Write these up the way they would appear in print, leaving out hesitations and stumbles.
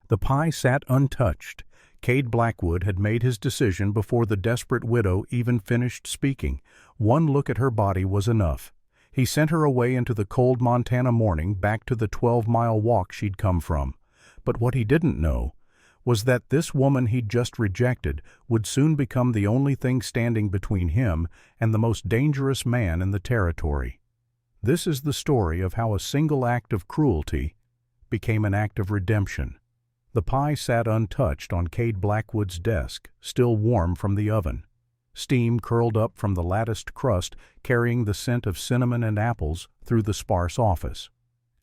The pie sat untouched. Cade Blackwood had made his decision before the desperate widow even finished speaking. One look at her body was enough. He sent her away into the cold Montana morning, back to the 12-mile walk she'd come from. But what he didn't know was that this woman he'd just rejected would soon become the only thing standing between him and the most dangerous man in the territory. This is the story of how a single act of cruelty became an act of redemption. The pie sat untouched on Cade Blackwood's desk, still warm from the oven. Steam curled up from the latticed crust, carrying the scent of cinnamon and apples through the sparse office.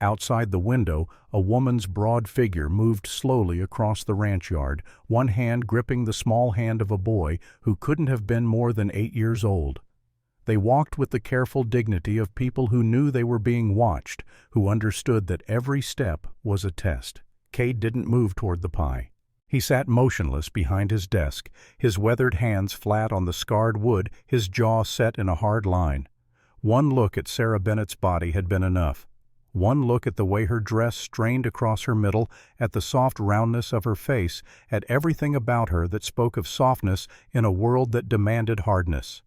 Outside the window, a woman's broad figure moved slowly across the ranch yard, one hand gripping the small hand of a boy who couldn't have been more than 8 years old. They walked with the careful dignity of people who knew they were being watched, who understood that every step was a test. Cade didn't move toward the pie. He sat motionless behind his desk, his weathered hands flat on the scarred wood, his jaw set in a hard line. One look at Sarah Bennett's body had been enough. One look at the way her dress strained across her middle, at the soft roundness of her face, at everything about her that spoke of softness in a world that demanded hardness.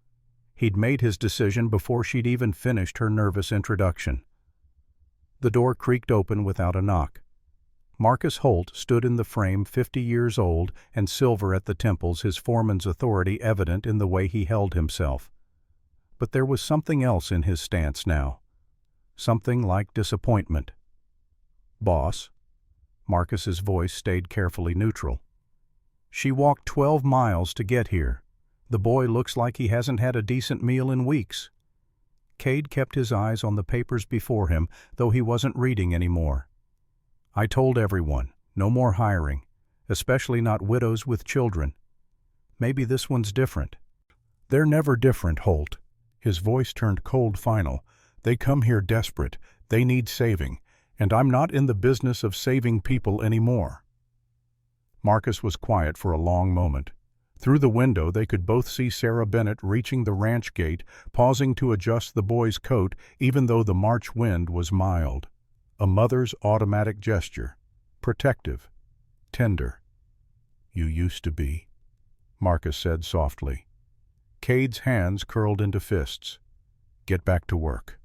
He'd made his decision before she'd even finished her nervous introduction. The door creaked open without a knock. Marcus Holt stood in the frame, 50 years old and silver at the temples, his foreman's authority evident in the way he held himself. But there was something else in his stance now. Something like disappointment. "Boss." Marcus's voice stayed carefully neutral. "She walked 12 miles to get here. The boy looks like he hasn't had a decent meal in weeks." Cade kept his eyes on the papers before him, though he wasn't reading anymore. "I told everyone, no more hiring, especially not widows with children. Maybe this one's different." "They're never different, Holt." His voice turned cold final. "They come here desperate. They need saving. And I'm not in the business of saving people anymore." Marcus was quiet for a long moment. Through the window they could both see Sarah Bennett reaching the ranch gate, pausing to adjust the boy's coat even though the March wind was mild. A mother's automatic gesture. Protective. Tender. "You used to be," Marcus said softly. Cade's hands curled into fists. "Get back to work."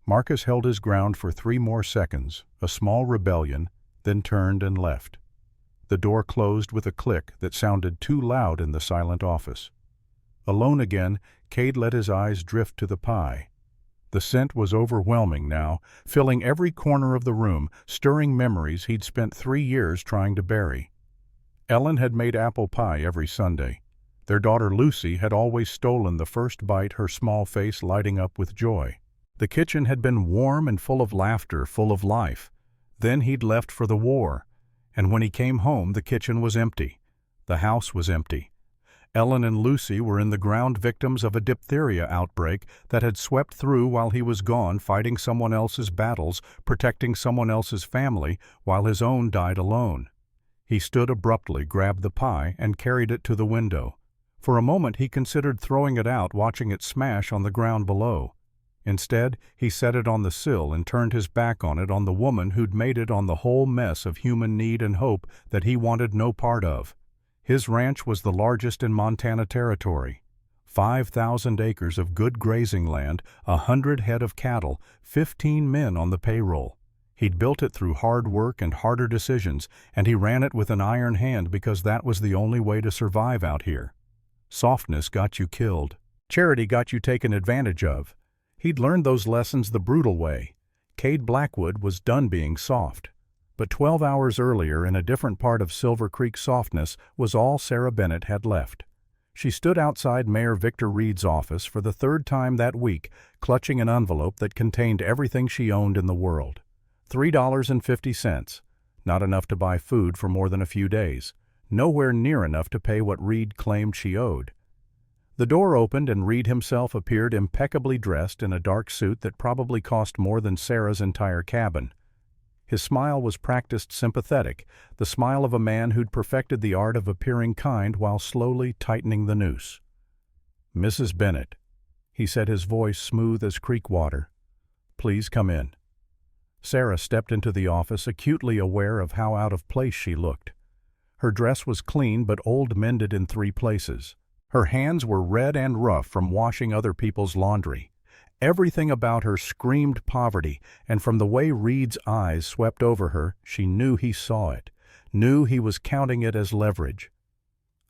Marcus held his ground for 3 more seconds, a small rebellion, then turned and left. The door closed with a click that sounded too loud in the silent office. Alone again, Cade let his eyes drift to the pie. The scent was overwhelming now, filling every corner of the room, stirring memories he'd spent 3 years trying to bury. Ellen had made apple pie every Sunday. Their daughter Lucy had always stolen the first bite, her small face lighting up with joy. The kitchen had been warm and full of laughter, full of life. Then he'd left for the war, and when he came home the kitchen was empty. The house was empty. Ellen and Lucy were in the ground, victims of a diphtheria outbreak that had swept through while he was gone, fighting someone else's battles, protecting someone else's family, while his own died alone. He stood abruptly, grabbed the pie, and carried it to the window. For a moment he considered throwing it out, watching it smash on the ground below. Instead, he set it on the sill and turned his back on it, on the woman who'd made it, on the whole mess of human need and hope that he wanted no part of. His ranch was the largest in Montana Territory. 5,000 acres of good grazing land, 100 head of cattle, 15 men on the payroll. He'd built it through hard work and harder decisions, and he ran it with an iron hand because that was the only way to survive out here. Softness got you killed. Charity got you taken advantage of. He'd learned those lessons the brutal way. Cade Blackwood was done being soft. But 12 hours earlier, in a different part of Silver Creek, softness was all Sarah Bennett had left. She stood outside Mayor Victor Reed's office for the 3rd time that week, clutching an envelope that contained everything she owned in the world. $3.50. Not enough to buy food for more than a few days. Nowhere near enough to pay what Reed claimed she owed. The door opened and Reed himself appeared, impeccably dressed in a dark suit that probably cost more than Sarah's entire cabin. His smile was practiced sympathetic, the smile of a man who'd perfected the art of appearing kind while slowly tightening the noose. "Mrs. Bennett," he said, his voice smooth as creek water, "please come in." Sarah stepped into the office, acutely aware of how out of place she looked. Her dress was clean but old-mended in 3 places. Her hands were red and rough from washing other people's laundry. Everything about her screamed poverty, and from the way Reed's eyes swept over her, she knew he saw it, knew he was counting it as leverage.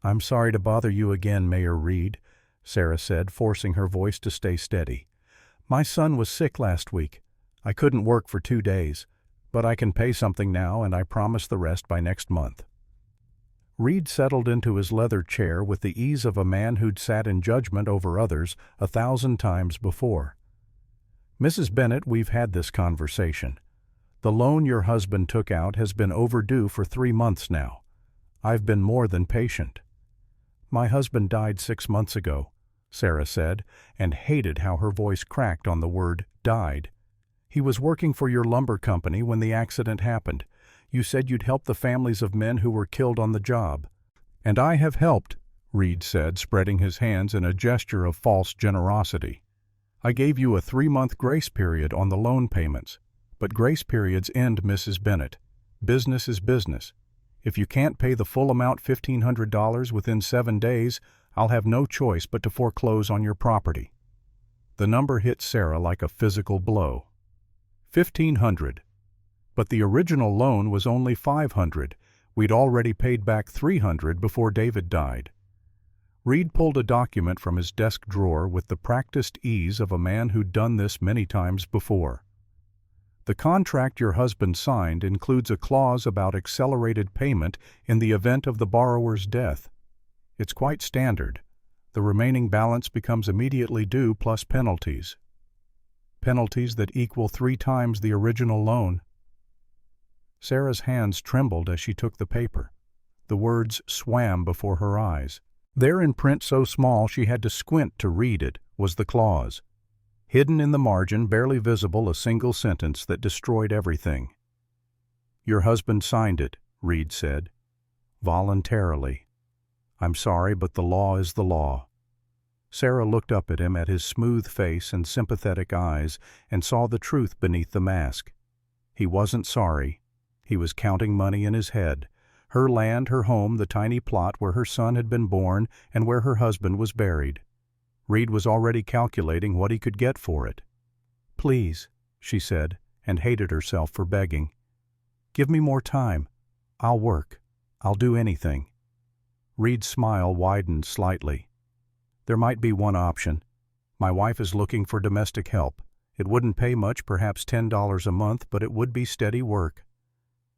"I'm sorry to bother you again, Mayor Reed," Sarah said, forcing her voice to stay steady. "My son was sick last week. I couldn't work for 2 days, but I can pay something now, and I promise the rest by next month." Reed settled into his leather chair with the ease of a man who'd sat in judgment over others 1,000 times before. "Mrs. Bennett, we've had this conversation. The loan your husband took out has been overdue for 3 months now. I've been more than patient." "My husband died 6 months ago," Sarah said, and hated how her voice cracked on the word died. "He was working for your lumber company when the accident happened. You said you'd help the families of men who were killed on the job." "And I have helped," Reed said, spreading his hands in a gesture of false generosity. "I gave you a 3-month grace period on the loan payments. But grace periods end, Mrs. Bennett. Business is business. If you can't pay the full amount, $1,500, within 7 days, I'll have no choice but to foreclose on your property." The number hit Sarah like a physical blow. 1,500. But the original loan was only 500. We'd already paid back 300 before David died. Reed pulled a document from his desk drawer with the practiced ease of a man who'd done this many times before. "The contract your husband signed includes a clause about accelerated payment in the event of the borrower's death. It's quite standard. The remaining balance becomes immediately due plus penalties. Penalties that equal 3 times the original loan." Sarah's hands trembled as she took the paper. The words swam before her eyes. There in print so small she had to squint to read it was the clause. Hidden in the margin, barely visible, a single sentence that destroyed everything. "Your husband signed it," Reed said. "Voluntarily. I'm sorry, but the law is the law." Sarah looked up at him, at his smooth face and sympathetic eyes, and saw the truth beneath the mask. He wasn't sorry. He was counting money in his head. Her land, her home, the tiny plot where her son had been born and where her husband was buried. Reed was already calculating what he could get for it. "Please," she said, and hated herself for begging. "Give me more time. I'll work. I'll do anything." Reed's smile widened slightly. "There might be one option. My wife is looking for domestic help. It wouldn't pay much, perhaps $10 a month, but it would be steady work."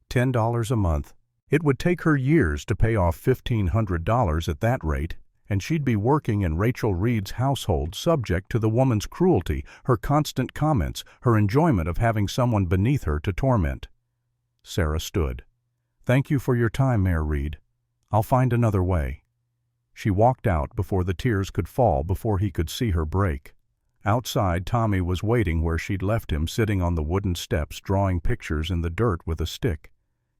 $10 a month. It would take her years to pay off $1,500 at that rate, and she'd be working in Rachel Reed's household, subject to the woman's cruelty, her constant comments, her enjoyment of having someone beneath her to torment. Sarah stood. "Thank you for your time, Mayor Reed. I'll find another way." She walked out before the tears could fall, before he could see her break. Outside, Tommy was waiting where she'd left him, sitting on the wooden steps, drawing pictures in the dirt with a stick.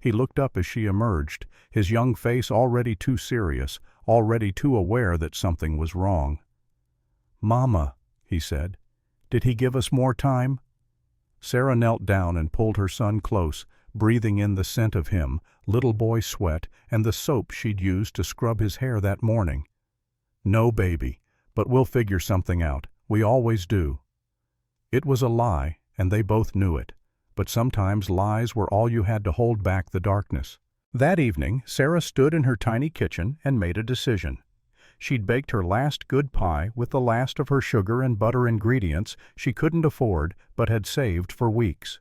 He looked up as she emerged, his young face already too serious, already too aware that something was wrong. "Mama," he said, "did he give us more time?" Sarah knelt down and pulled her son close, breathing in the scent of him, little boy sweat, and the soap she'd used to scrub his hair that morning. "No, baby, but we'll figure something out. We always do." It was a lie, and they both knew it. But sometimes lies were all you had to hold back the darkness. That evening, Sarah stood in her tiny kitchen and made a decision. She'd baked her last good pie with the last of her sugar and butter ingredients she couldn't afford but had saved for weeks.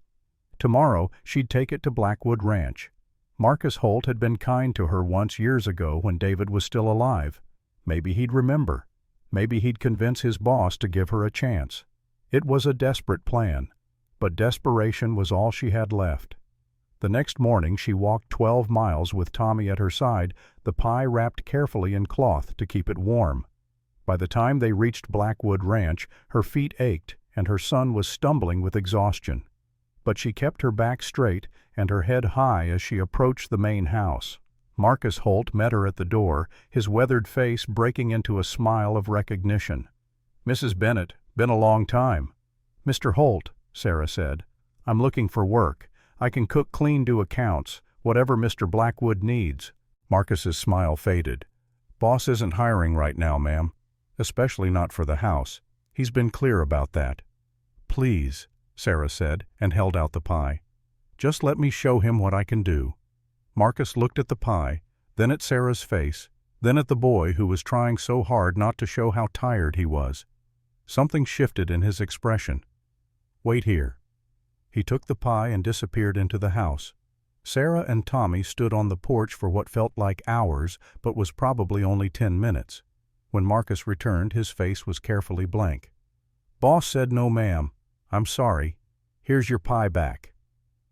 Tomorrow, she'd take it to Blackwood Ranch. Marcus Holt had been kind to her once years ago when David was still alive. Maybe he'd remember. Maybe he'd convince his boss to give her a chance. It was a desperate plan. But desperation was all she had left. The next morning she walked 12 miles with Tommy at her side, the pie wrapped carefully in cloth to keep it warm. By the time they reached Blackwood Ranch, her feet ached and her son was stumbling with exhaustion. But she kept her back straight and her head high as she approached the main house. Marcus Holt met her at the door, his weathered face breaking into a smile of recognition. "Mrs. Bennett, been a long time." "Mr. Holt," Sarah said, I'm looking for work. I can cook, clean, do accounts, whatever Mr. Blackwood needs." Marcus's smile faded. "Boss isn't hiring right now, ma'am. Especially not for the house. He's been clear about that." "Please," Sarah said, and held out the pie. "Just let me show him what I can do." Marcus looked at the pie, then at Sarah's face, then at the boy who was trying so hard not to show how tired he was. Something shifted in his expression. "Wait here." He took the pie and disappeared into the house. Sarah and Tommy stood on the porch for what felt like hours, but was probably only 10 minutes. When Marcus returned, his face was carefully blank. "Boss said no, ma'am. I'm sorry. Here's your pie back."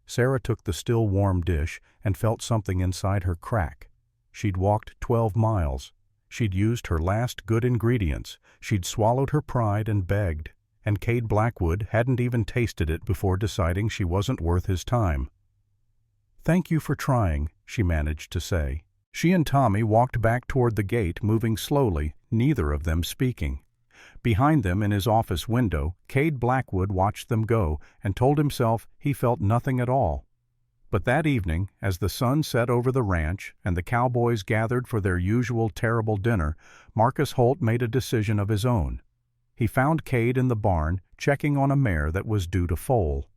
Sarah took the still warm dish and felt something inside her crack. She'd walked 12 miles. She'd used her last good ingredients. She'd swallowed her pride and begged. And Cade Blackwood hadn't even tasted it before deciding she wasn't worth his time. "Thank you for trying," she managed to say. She and Tommy walked back toward the gate, moving slowly, neither of them speaking. Behind them in his office window, Cade Blackwood watched them go and told himself he felt nothing at all. But that evening, as the sun set over the ranch and the cowboys gathered for their usual terrible dinner, Marcus Holt made a decision of his own. He found Cade in the barn, checking on a mare that was due to foal.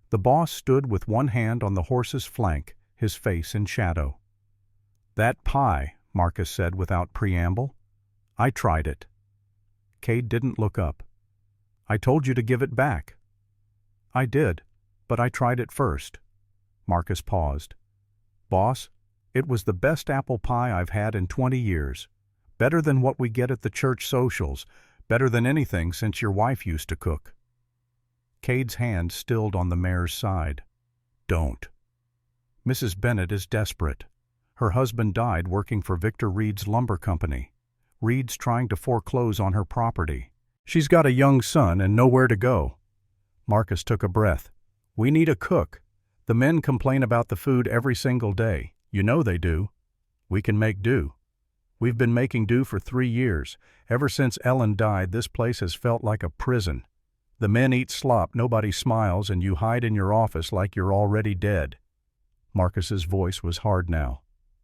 The boss stood with one hand on the horse's flank, his face in shadow. "That pie," Marcus said without preamble. "I tried it." Cade didn't look up. "I told you to give it back." "I did, but I tried it first." Marcus paused. "Boss, it was the best apple pie I've had in 20 years. Better than what we get at the church socials. Better than anything since your wife used to cook." Cade's hand stilled on the mare's side. "Don't." "Mrs. Bennett is desperate. Her husband died working for Victor Reed's lumber company. Reed's trying to foreclose on her property. She's got a young son and nowhere to go." Marcus took a breath. "We need a cook. The men complain about the food every single day. You know they do. We can make do. We've been making do for 3 years. Ever since Ellen died, this place has felt like a prison. The men eat slop, nobody smiles, and you hide in your office like you're already dead." Marcus's voice was hard now.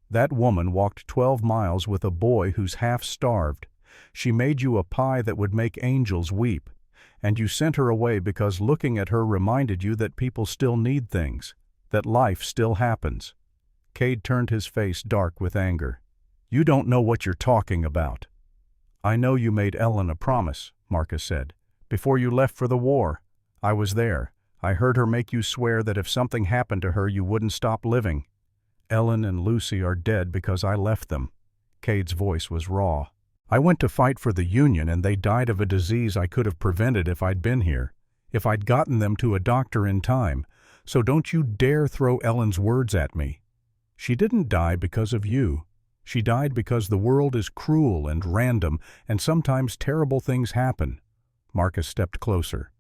"That woman walked 12 miles with a boy who's half-starved. She made you a pie that would make angels weep. And you sent her away because looking at her reminded you that people still need things, that life still happens." Cade turned his face dark with anger. "You don't know what you're talking about." "I know you made Ellen a promise," Marcus said. "Before you left for the war. I was there. I heard her make you swear that if something happened to her you wouldn't stop living. Ellen and Lucy are dead because I left them." Cade's voice was raw. "I went to fight for the Union and they died of a disease I could have prevented if I'd been here, if I'd gotten them to a doctor in time. So don't you dare throw Ellen's words at me. She didn't die because of you. She died because the world is cruel and random, and sometimes terrible things happen." Marcus stepped closer.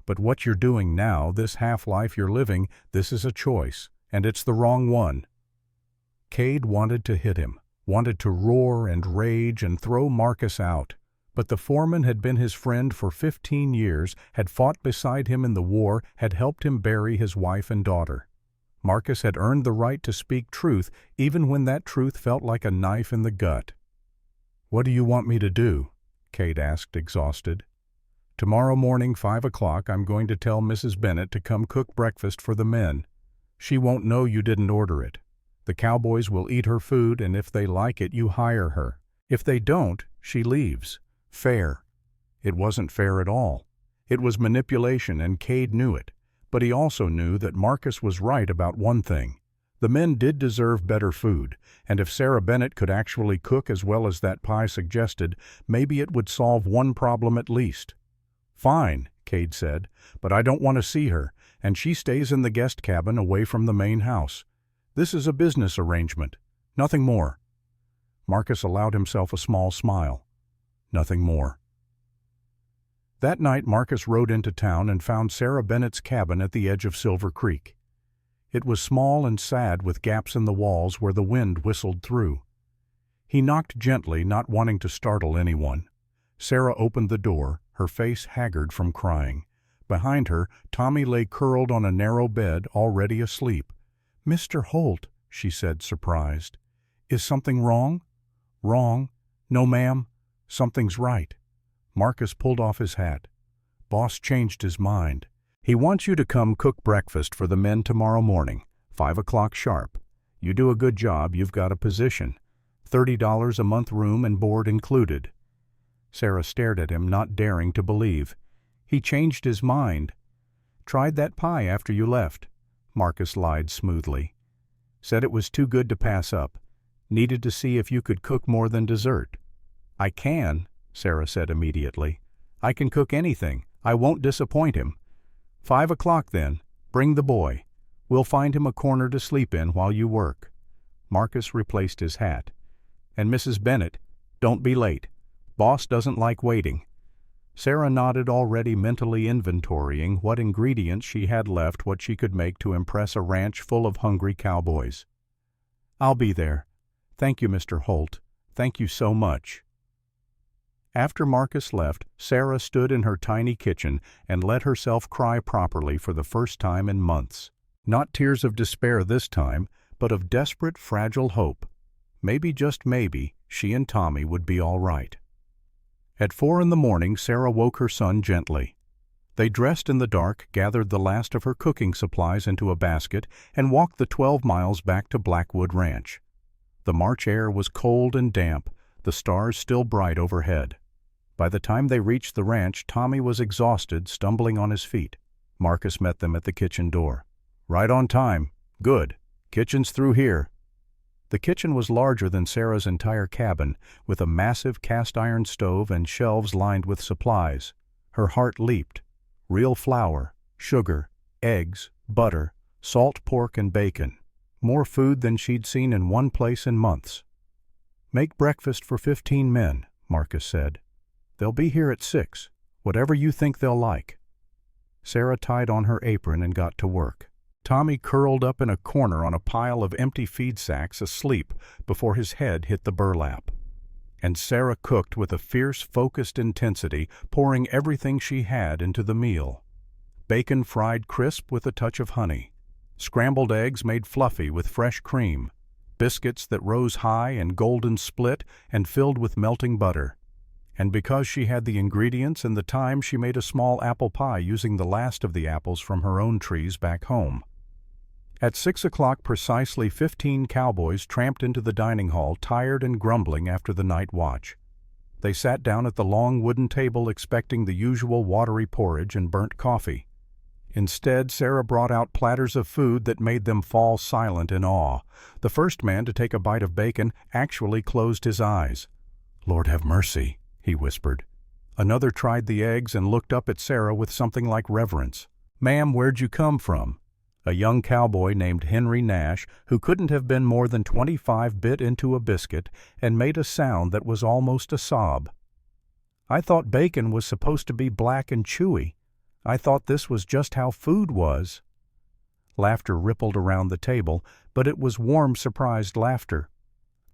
"But what you're doing now, this half-life you're living, this is a choice, and it's the wrong one." Cade wanted to hit him, wanted to roar and rage and throw Marcus out. But the foreman had been his friend for 15 years, had fought beside him in the war, had helped him bury his wife and daughter. Marcus had earned the right to speak truth, even when that truth felt like a knife in the gut. "What do you want me to do?" Cade asked, exhausted. "Tomorrow morning, 5 o'clock, I'm going to tell Mrs. Bennett to come cook breakfast for the men. She won't know you didn't order it. The cowboys will eat her food, and if they like it, you hire her. If they don't, she leaves. Fair." It wasn't fair at all. It was manipulation, and Cade knew it. But he also knew that Marcus was right about one thing. The men did deserve better food, and if Sarah Bennett could actually cook as well as that pie suggested, maybe it would solve one problem at least. "Fine," Cade said, "but I don't want to see her, and she stays in the guest cabin away from the main house. This is a business arrangement. Nothing more." Marcus allowed himself a small smile. Nothing more. That night Marcus rode into town and found Sarah Bennett's cabin at the edge of Silver Creek. It was small and sad with gaps in the walls where the wind whistled through. He knocked gently, not wanting to startle anyone. Sarah opened the door, her face haggard from crying. Behind her, Tommy lay curled on a narrow bed, already asleep. "Mr. Holt," she said, surprised. "Is something wrong?" "Wrong? No, ma'am. Something's right." Marcus pulled off his hat. "Boss changed his mind. He wants you to come cook breakfast for the men tomorrow morning, 5 o'clock sharp. You do a good job, you've got a position. $30 a month, room and board included." Sarah stared at him, not daring to believe. "He changed his mind." "Tried that pie after you left," Marcus lied smoothly. "Said it was too good to pass up. Needed to see if you could cook more than dessert." "I can," Sarah said immediately. "I can cook anything. I won't disappoint him." 5 o'clock then. Bring the boy. We'll find him a corner to sleep in while you work." Marcus replaced his hat. "And Mrs. Bennett, don't be late. Boss doesn't like waiting." Sarah nodded, already mentally inventorying what ingredients she had left, what she could make to impress a ranch full of hungry cowboys. "I'll be there. Thank you, Mr. Holt. Thank you so much." After Marcus left, Sarah stood in her tiny kitchen and let herself cry properly for the first time in months. Not tears of despair this time, but of desperate, fragile hope. Maybe, just maybe, she and Tommy would be all right. At 4 in the morning, Sarah woke her son gently. They dressed in the dark, gathered the last of her cooking supplies into a basket, and walked the 12 miles back to Blackwood Ranch. The March air was cold and damp, the stars still bright overhead. By the time they reached the ranch, Tommy was exhausted, stumbling on his feet. Marcus met them at the kitchen door. "Right on time. Good. Kitchen's through here." The kitchen was larger than Sarah's entire cabin, with a massive cast-iron stove and shelves lined with supplies. Her heart leaped. Real flour, sugar, eggs, butter, salt pork and bacon. More food than she'd seen in one place in months. "Make breakfast for 15 men, Marcus said. "They'll be here at 6. Whatever you think they'll like." Sarah tied on her apron and got to work. Tommy curled up in a corner on a pile of empty feed sacks, asleep, before his head hit the burlap. And Sarah cooked with a fierce, focused intensity, pouring everything she had into the meal. Bacon fried crisp with a touch of honey. Scrambled eggs made fluffy with fresh cream. Biscuits that rose high and golden split and filled with melting butter. And because she had the ingredients and the time, she made a small apple pie using the last of the apples from her own trees back home. At 6 o'clock precisely, 15 cowboys tramped into the dining hall, tired and grumbling after the night watch. They sat down at the long wooden table expecting the usual watery porridge and burnt coffee. Instead, Sarah brought out platters of food that made them fall silent in awe. The first man to take a bite of bacon actually closed his eyes. "Lord have mercy," he whispered. Another tried the eggs and looked up at Sarah with something like reverence. "Ma'am, where'd you come from?" A young cowboy named Henry Nash, who couldn't have been more than 25, bit into a biscuit and made a sound that was almost a sob. "I thought bacon was supposed to be black and chewy. I thought this was just how food was." Laughter rippled around the table, but it was warm, surprised laughter.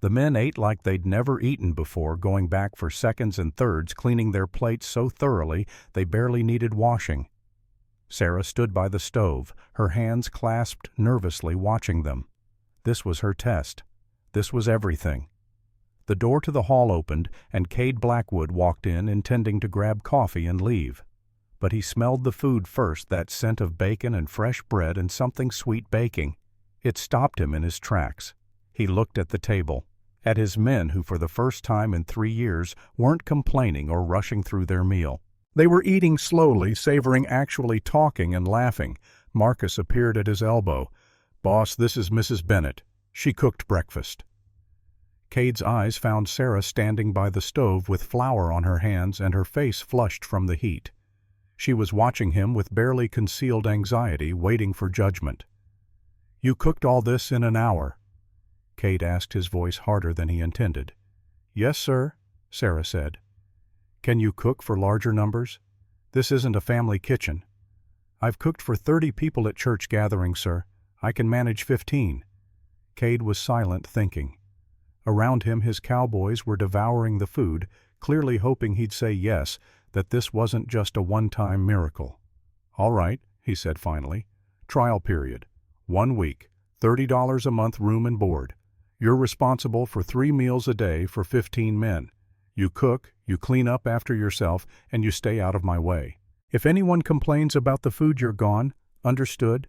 The men ate like they'd never eaten before, going back for seconds and thirds, cleaning their plates so thoroughly they barely needed washing. Sarah stood by the stove, her hands clasped nervously, watching them. This was her test. This was everything. The door to the hall opened, and Cade Blackwood walked in, intending to grab coffee and leave. But he smelled the food first, that scent of bacon and fresh bread and something sweet baking. It stopped him in his tracks. He looked at the table, at his men who for the first time in 3 years weren't complaining or rushing through their meal. They were eating slowly, savoring, actually talking and laughing. Marcus appeared at his elbow. "Boss, this is Mrs. Bennett. She cooked breakfast." Cade's eyes found Sarah standing by the stove with flour on her hands and her face flushed from the heat. She was watching him with barely concealed anxiety, waiting for judgment. "You cooked all this in an hour?" Cade asked, his voice harder than he intended. "Yes, sir," Sarah said. "Can you cook for larger numbers? This isn't a family kitchen." "I've cooked for 30 people at church gatherings, sir. I can manage 15. Cade was silent, thinking. Around him his cowboys were devouring the food, clearly hoping he'd say yes, that this wasn't just a one-time miracle. "All right," he said finally. "Trial period. 1 week. $30 a month room and board. You're responsible for 3 meals a day for 15 men. You cook, you clean up after yourself, and you stay out of my way. If anyone complains about the food, you're gone. Understood?"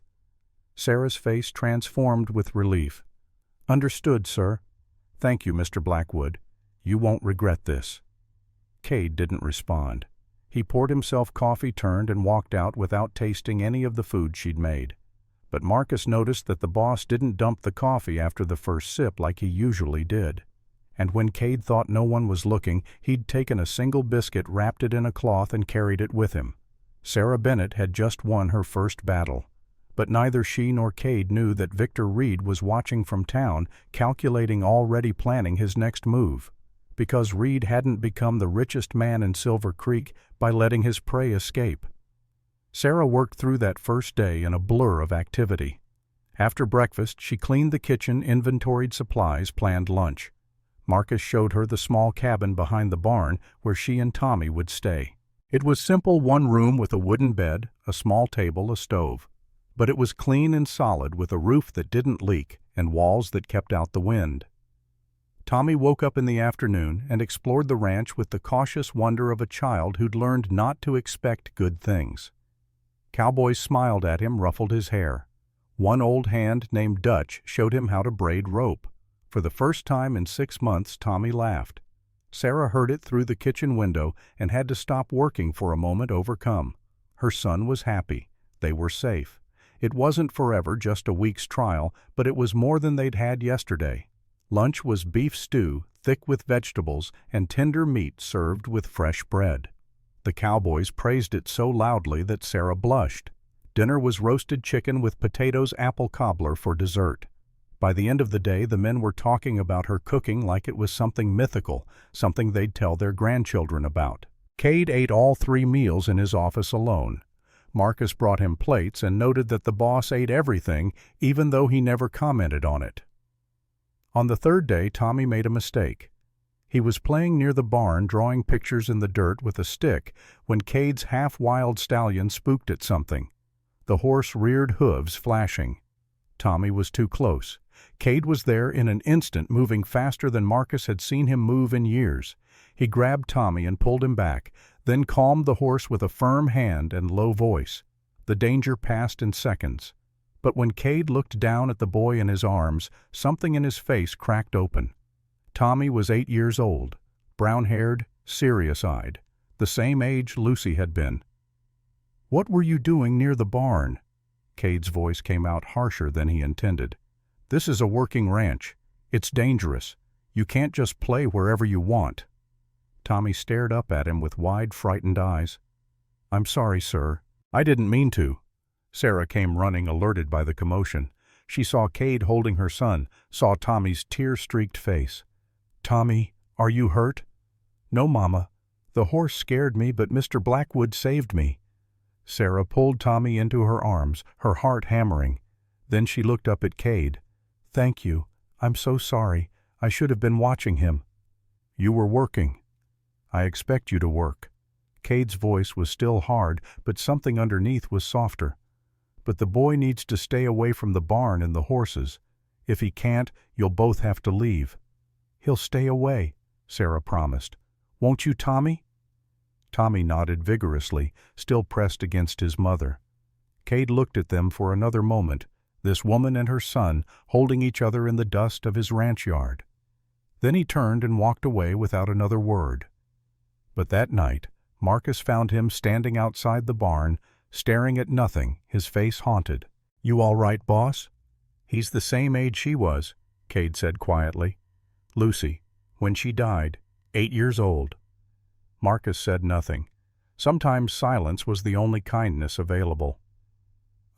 Sarah's face transformed with relief. "Understood, sir. Thank you, Mr. Blackwood. You won't regret this." Cade didn't respond. He poured himself coffee, turned, and walked out without tasting any of the food she'd made. But Marcus noticed that the boss didn't dump the coffee after the first sip like he usually did. And when Cade thought no one was looking, he'd taken a single biscuit, wrapped it in a cloth, and carried it with him. Sarah Bennett had just won her first battle. But neither she nor Cade knew that Victor Reed was watching from town, calculating, already planning his next move. Because Reed hadn't become the richest man in Silver Creek by letting his prey escape. Sarah worked through that first day in a blur of activity. After breakfast, she cleaned the kitchen, inventoried supplies, planned lunch. Marcus showed her the small cabin behind the barn where she and Tommy would stay. It was simple, one room with a wooden bed, a small table, a stove. But it was clean and solid, with a roof that didn't leak and walls that kept out the wind. Tommy woke up in the afternoon and explored the ranch with the cautious wonder of a child who'd learned not to expect good things. Cowboy smiled at him, ruffled his hair. One old hand named Dutch showed him how to braid rope. For the first time in 6 months, Tommy laughed. Sarah heard it through the kitchen window and had to stop working for a moment, overcome. Her son was happy. They were safe. It wasn't forever, just a week's trial, but it was more than they'd had yesterday. Lunch was beef stew, thick with vegetables, and tender meat served with fresh bread. The Cowboys praised it so loudly that Sarah blushed. Dinner was roasted chicken with potatoes, apple cobbler for dessert. By the end of the day, the men were talking about her cooking like it was something mythical, something they'd tell their grandchildren about. Cade ate all 3 meals in his office alone. Marcus brought him plates and noted that the boss ate everything, even though he never commented on it. On the 3rd day, Tommy made a mistake. He was playing near the barn, drawing pictures in the dirt with a stick, when Cade's half-wild stallion spooked at something. The horse reared, hooves flashing. Tommy was too close. Cade was there in an instant, moving faster than Marcus had seen him move in years. He grabbed Tommy and pulled him back, then calmed the horse with a firm hand and low voice. The danger passed in seconds. But when Cade looked down at the boy in his arms, something in his face cracked open. Tommy was 8 years old, brown-haired, serious-eyed, the same age Lucy had been. "What were you doing near the barn?" Cade's voice came out harsher than he intended. "This is a working ranch. It's dangerous. You can't just play wherever you want." Tommy stared up at him with wide, frightened eyes. "I'm sorry, sir. I didn't mean to." Sarah came running, alerted by the commotion. She saw Cade holding her son, saw Tommy's tear-streaked face. "Tommy, are you hurt?" "No, Mama. The horse scared me, but Mr. Blackwood saved me." Sarah pulled Tommy into her arms, her heart hammering. Then she looked up at Cade. "Thank you. I'm so sorry. I should have been watching him." "You were working." "I expect you to work." Cade's voice was still hard, but something underneath was softer. "But the boy needs to stay away from the barn and the horses. If he can't, you'll both have to leave." "He'll stay away," Sarah promised. "Won't you, Tommy?" Tommy nodded vigorously, still pressed against his mother. Cade looked at them for another moment, this woman and her son holding each other in the dust of his ranch yard. Then he turned and walked away without another word. But that night, Marcus found him standing outside the barn, staring at nothing, his face haunted. "You all right, boss?" "He's the same age she was," Cade said quietly. "Lucy, when she died, 8 years old." Marcus said nothing. Sometimes silence was the only kindness available.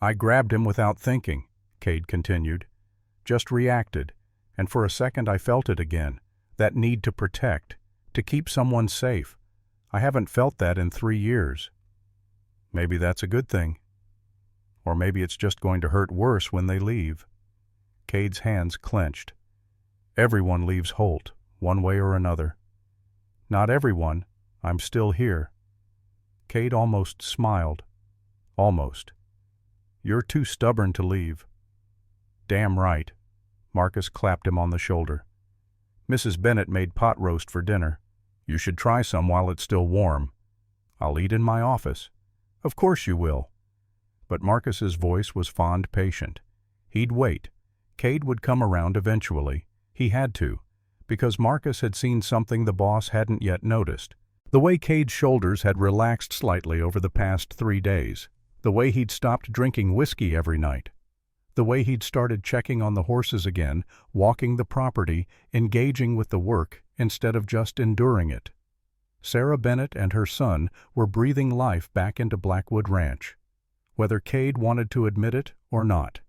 "I grabbed him without thinking," Cade continued. "Just reacted, and for a second I felt it again, that need to protect, to keep someone safe. I haven't felt that in 3 years. Maybe that's a good thing. Or maybe it's just going to hurt worse when they leave." Cade's hands clenched. "Everyone leaves Holt, one way or another." "Not everyone. I'm still here." Cade almost smiled. Almost. You're too stubborn to leave. Damn right. Marcus clapped him on the shoulder. Mrs. Bennet made pot roast for dinner. You should try some while it's still warm. I'll eat in my office. Of course you will. But Marcus's voice was fond patient. He'd wait. Cade would come around eventually. He had to, because Marcus had seen something the boss hadn't yet noticed. The way Cade's shoulders had relaxed slightly over the past 3 days. The way he'd stopped drinking whiskey every night. The way he'd started checking on the horses again, walking the property, engaging with the work instead of just enduring it. Sarah Bennet and her son were breathing life back into Blackwood Ranch, whether Cade wanted to admit it or not.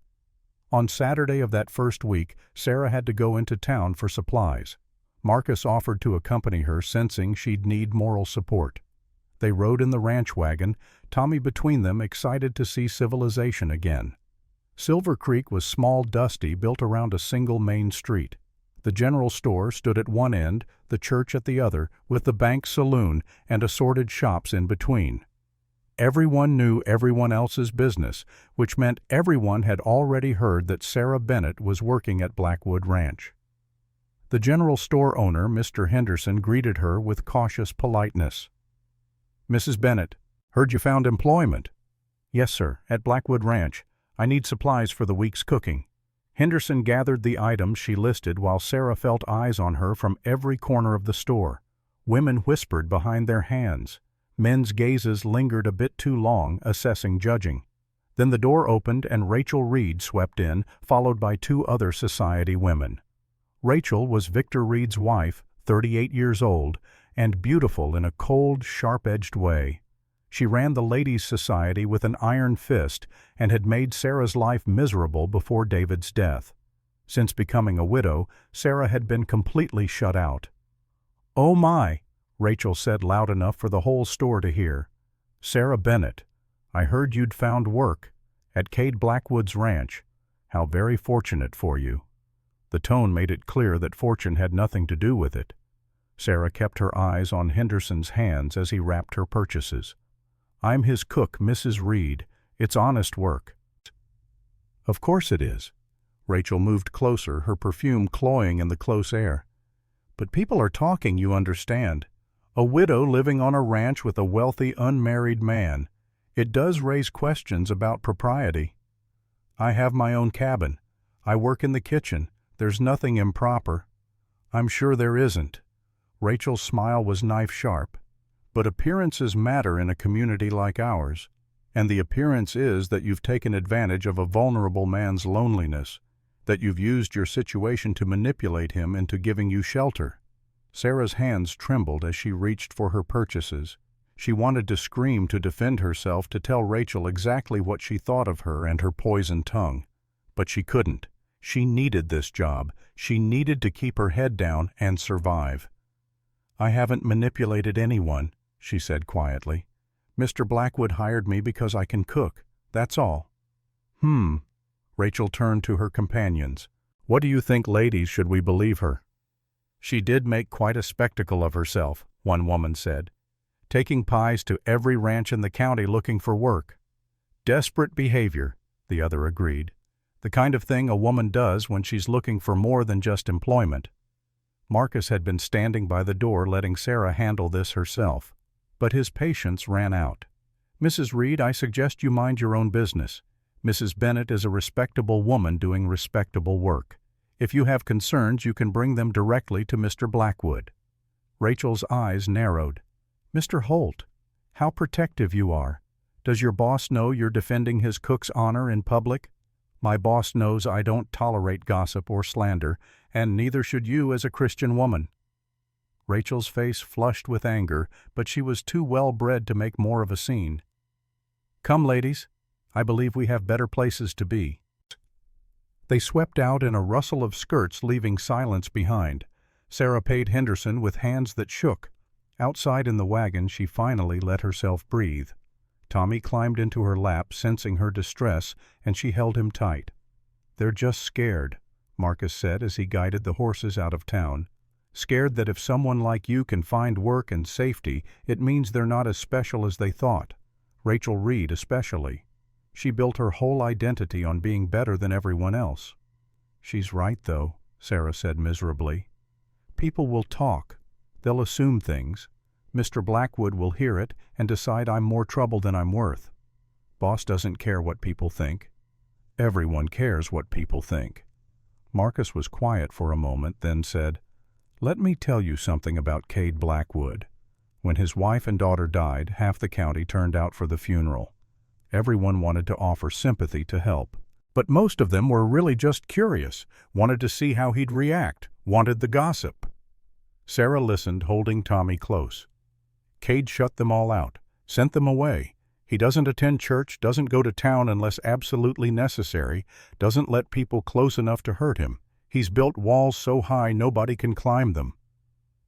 On Saturday of that first week, Sarah had to go into town for supplies. Marcus offered to accompany her, sensing she'd need moral support. They rode in the ranch wagon, Tommy between them, excited to see civilization again. Silver Creek was small, dusty, built around a single main street. The general store stood at one end, the church at the other, with the bank saloon and assorted shops in between. Everyone knew everyone else's business, which meant everyone had already heard that Sarah Bennet was working at Blackwood Ranch. The general store owner, Mr. Henderson, greeted her with cautious politeness. "Mrs. Bennet, heard you found employment." "Yes, sir, at Blackwood Ranch. I need supplies for the week's cooking." Henderson gathered the items she listed while Sarah felt eyes on her from every corner of the store. Women whispered behind their hands. Men's gazes lingered a bit too long, assessing, judging. Then the door opened and Rachel Reed swept in, followed by 2 other society women. Rachel was Victor Reed's wife, 38 years old, and beautiful in a cold, sharp-edged way. She ran the ladies' society with an iron fist and had made Sarah's life miserable before David's death. Since becoming a widow, Sarah had been completely shut out. "Oh my," Rachel said loud enough for the whole store to hear. "Sarah Bennet, I heard you'd found work at Cade Blackwood's ranch. How very fortunate for you." The tone made it clear that fortune had nothing to do with it. Sarah kept her eyes on Henderson's hands as he wrapped her purchases. "I'm his cook, Mrs. Reed. It's honest work." "Of course it is." Rachel moved closer, her perfume cloying in the close air. "But people are talking, you understand. A widow living on a ranch with a wealthy, unmarried man. It does raise questions about propriety. I have my own cabin. I work in the kitchen. There's nothing improper." "I'm sure there isn't." Rachel's smile was knife-sharp. "But appearances matter in a community like ours. And the appearance is that you've taken advantage of a vulnerable man's loneliness, that you've used your situation to manipulate him into giving you shelter." Sarah's hands trembled as she reached for her purchases. She wanted to scream, to defend herself, to tell Rachel exactly what she thought of her and her poisoned tongue. But she couldn't. She needed this job. She needed to keep her head down and survive. "I haven't manipulated anyone," she said quietly. "Mr. Blackwood hired me because I can cook. That's all." Rachel turned to her companions. "What do you think, ladies? Should we believe her?" "She did make quite a spectacle of herself," one woman said. "Taking pies to every ranch in the county looking for work." "Desperate behavior," the other agreed. "The kind of thing a woman does when she's looking for more than just employment." Marcus had been standing by the door letting Sarah handle this herself. But his patience ran out. "Mrs. Reed, I suggest you mind your own business. Mrs. Bennet is a respectable woman doing respectable work. If you have concerns, you can bring them directly to Mr. Blackwood." Rachel's eyes narrowed. "Mr. Holt, how protective you are. Does your boss know you're defending his cook's honor in public?" "My boss knows I don't tolerate gossip or slander, and neither should you as a Christian woman." Rachel's face flushed with anger, but she was too well-bred to make more of a scene. "Come, ladies. I believe we have better places to be." They swept out in a rustle of skirts, leaving silence behind. Sarah paid Henderson with hands that shook. Outside in the wagon, she finally let herself breathe. Tommy climbed into her lap, sensing her distress, and she held him tight. "They're just scared," Marcus said as he guided the horses out of town. "Scared that if someone like you can find work and safety, it means they're not as special as they thought." Rachel Reed especially. She built her whole identity on being better than everyone else. She's right, though, Sarah said miserably. People will talk. They'll assume things. Mr. Blackwood will hear it and decide I'm more trouble than I'm worth. Boss doesn't care what people think. Everyone cares what people think. Marcus was quiet for a moment, then said, "Let me tell you something about Cade Blackwood. When his wife and daughter died, half the county turned out for the funeral. Everyone wanted to offer sympathy to help. But most of them were really just curious, wanted to see how he'd react, wanted the gossip." Sarah listened, holding Tommy close. "Cade shut them all out, sent them away. He doesn't attend church, doesn't go to town unless absolutely necessary, doesn't let people close enough to hurt him. He's built walls so high nobody can climb them."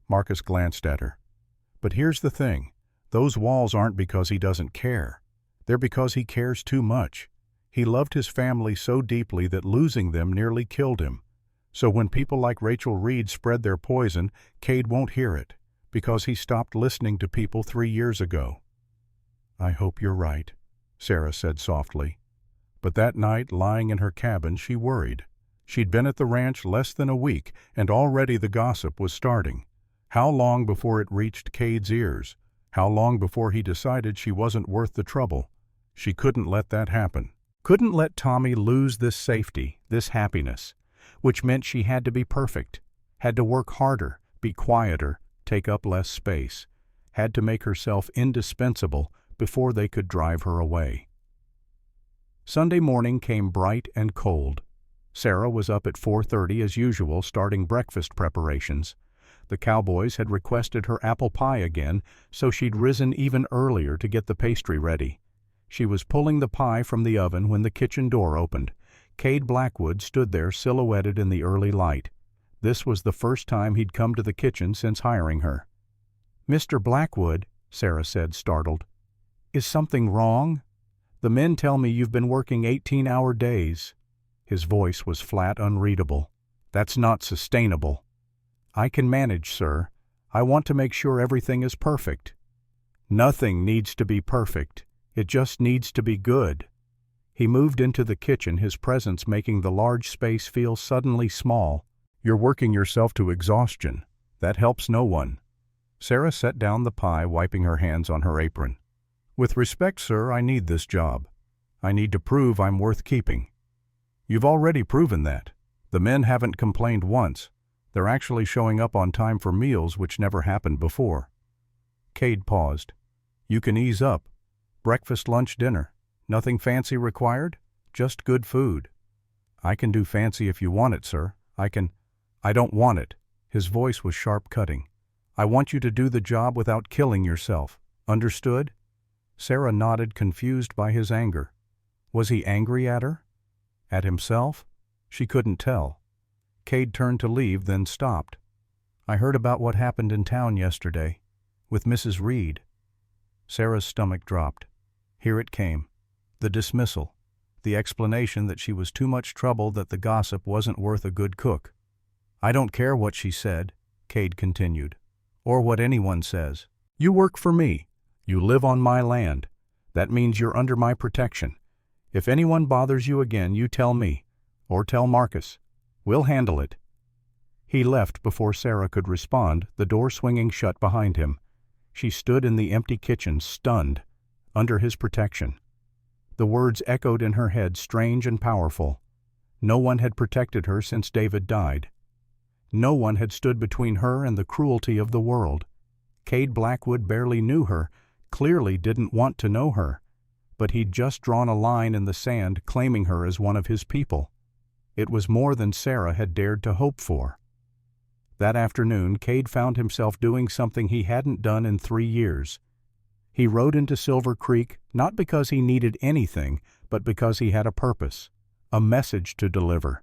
Marcus glanced at her. "But here's the thing. Those walls aren't because he doesn't care. They're because he cares too much. He loved his family so deeply that losing them nearly killed him. So when people like Rachel Reed spread their poison, Cade won't hear it, because he stopped listening to people 3 years ago." "I hope you're right," Sarah said softly. But that night, lying in her cabin, she worried. She'd been at the ranch less than a week, and already the gossip was starting. How long before it reached Cade's ears? How long before he decided she wasn't worth the trouble? She couldn't let that happen. Couldn't let Tommy lose this safety, this happiness, which meant she had to be perfect, had to work harder, be quieter, take up less space, had to make herself indispensable before they could drive her away. Sunday morning came bright and cold. Sarah was up at 4:30 as usual, starting breakfast preparations. The Cowboys had requested her apple pie again, so she'd risen even earlier to get the pastry ready. She was pulling the pie from the oven when the kitchen door opened. Cade Blackwood stood there silhouetted in the early light. This was the first time he'd come to the kitchen since hiring her. "Mr. Blackwood," Sarah said, startled. "Is something wrong? The men tell me you've been working 18-hour days." His voice was flat, unreadable. "That's not sustainable." "I can manage, sir. I want to make sure everything is perfect." "Nothing needs to be perfect. It just needs to be good." He moved into the kitchen, his presence making the large space feel suddenly small. "You're working yourself to exhaustion. That helps no one." Sarah set down the pie, wiping her hands on her apron. "With respect, sir, I need this job. I need to prove I'm worth keeping." "You've already proven that. The men haven't complained once. They're actually showing up on time for meals, which never happened before." Cade paused. "You can ease up. Breakfast, lunch, dinner. Nothing fancy required? Just good food." "I can do fancy if you want it, sir. I don't want it." His voice was sharp, cutting. "I want you to do the job without killing yourself. Understood?" Sarah nodded, confused by his anger. Was he angry at her? At himself? She couldn't tell. Cade turned to leave, then stopped. "I heard about what happened in town yesterday, with Mrs. Reed." Sarah's stomach dropped. Here it came. The dismissal. The explanation that she was too much trouble, that the gossip wasn't worth a good cook. "I don't care what she said," Cade continued, "or what anyone says. You work for me. You live on my land. That means you're under my protection. If anyone bothers you again, you tell me, or tell Marcus. We'll handle it." He left before Sarah could respond, the door swinging shut behind him. She stood in the empty kitchen, stunned, under his protection. The words echoed in her head, strange and powerful. No one had protected her since David died. No one had stood between her and the cruelty of the world. Cade Blackwood barely knew her, clearly didn't want to know her, but he'd just drawn a line in the sand, claiming her as one of his people. It was more than Sarah had dared to hope for. That afternoon, Cade found himself doing something he hadn't done in 3 years. He rode into Silver Creek not because he needed anything, but because he had a purpose, a message to deliver.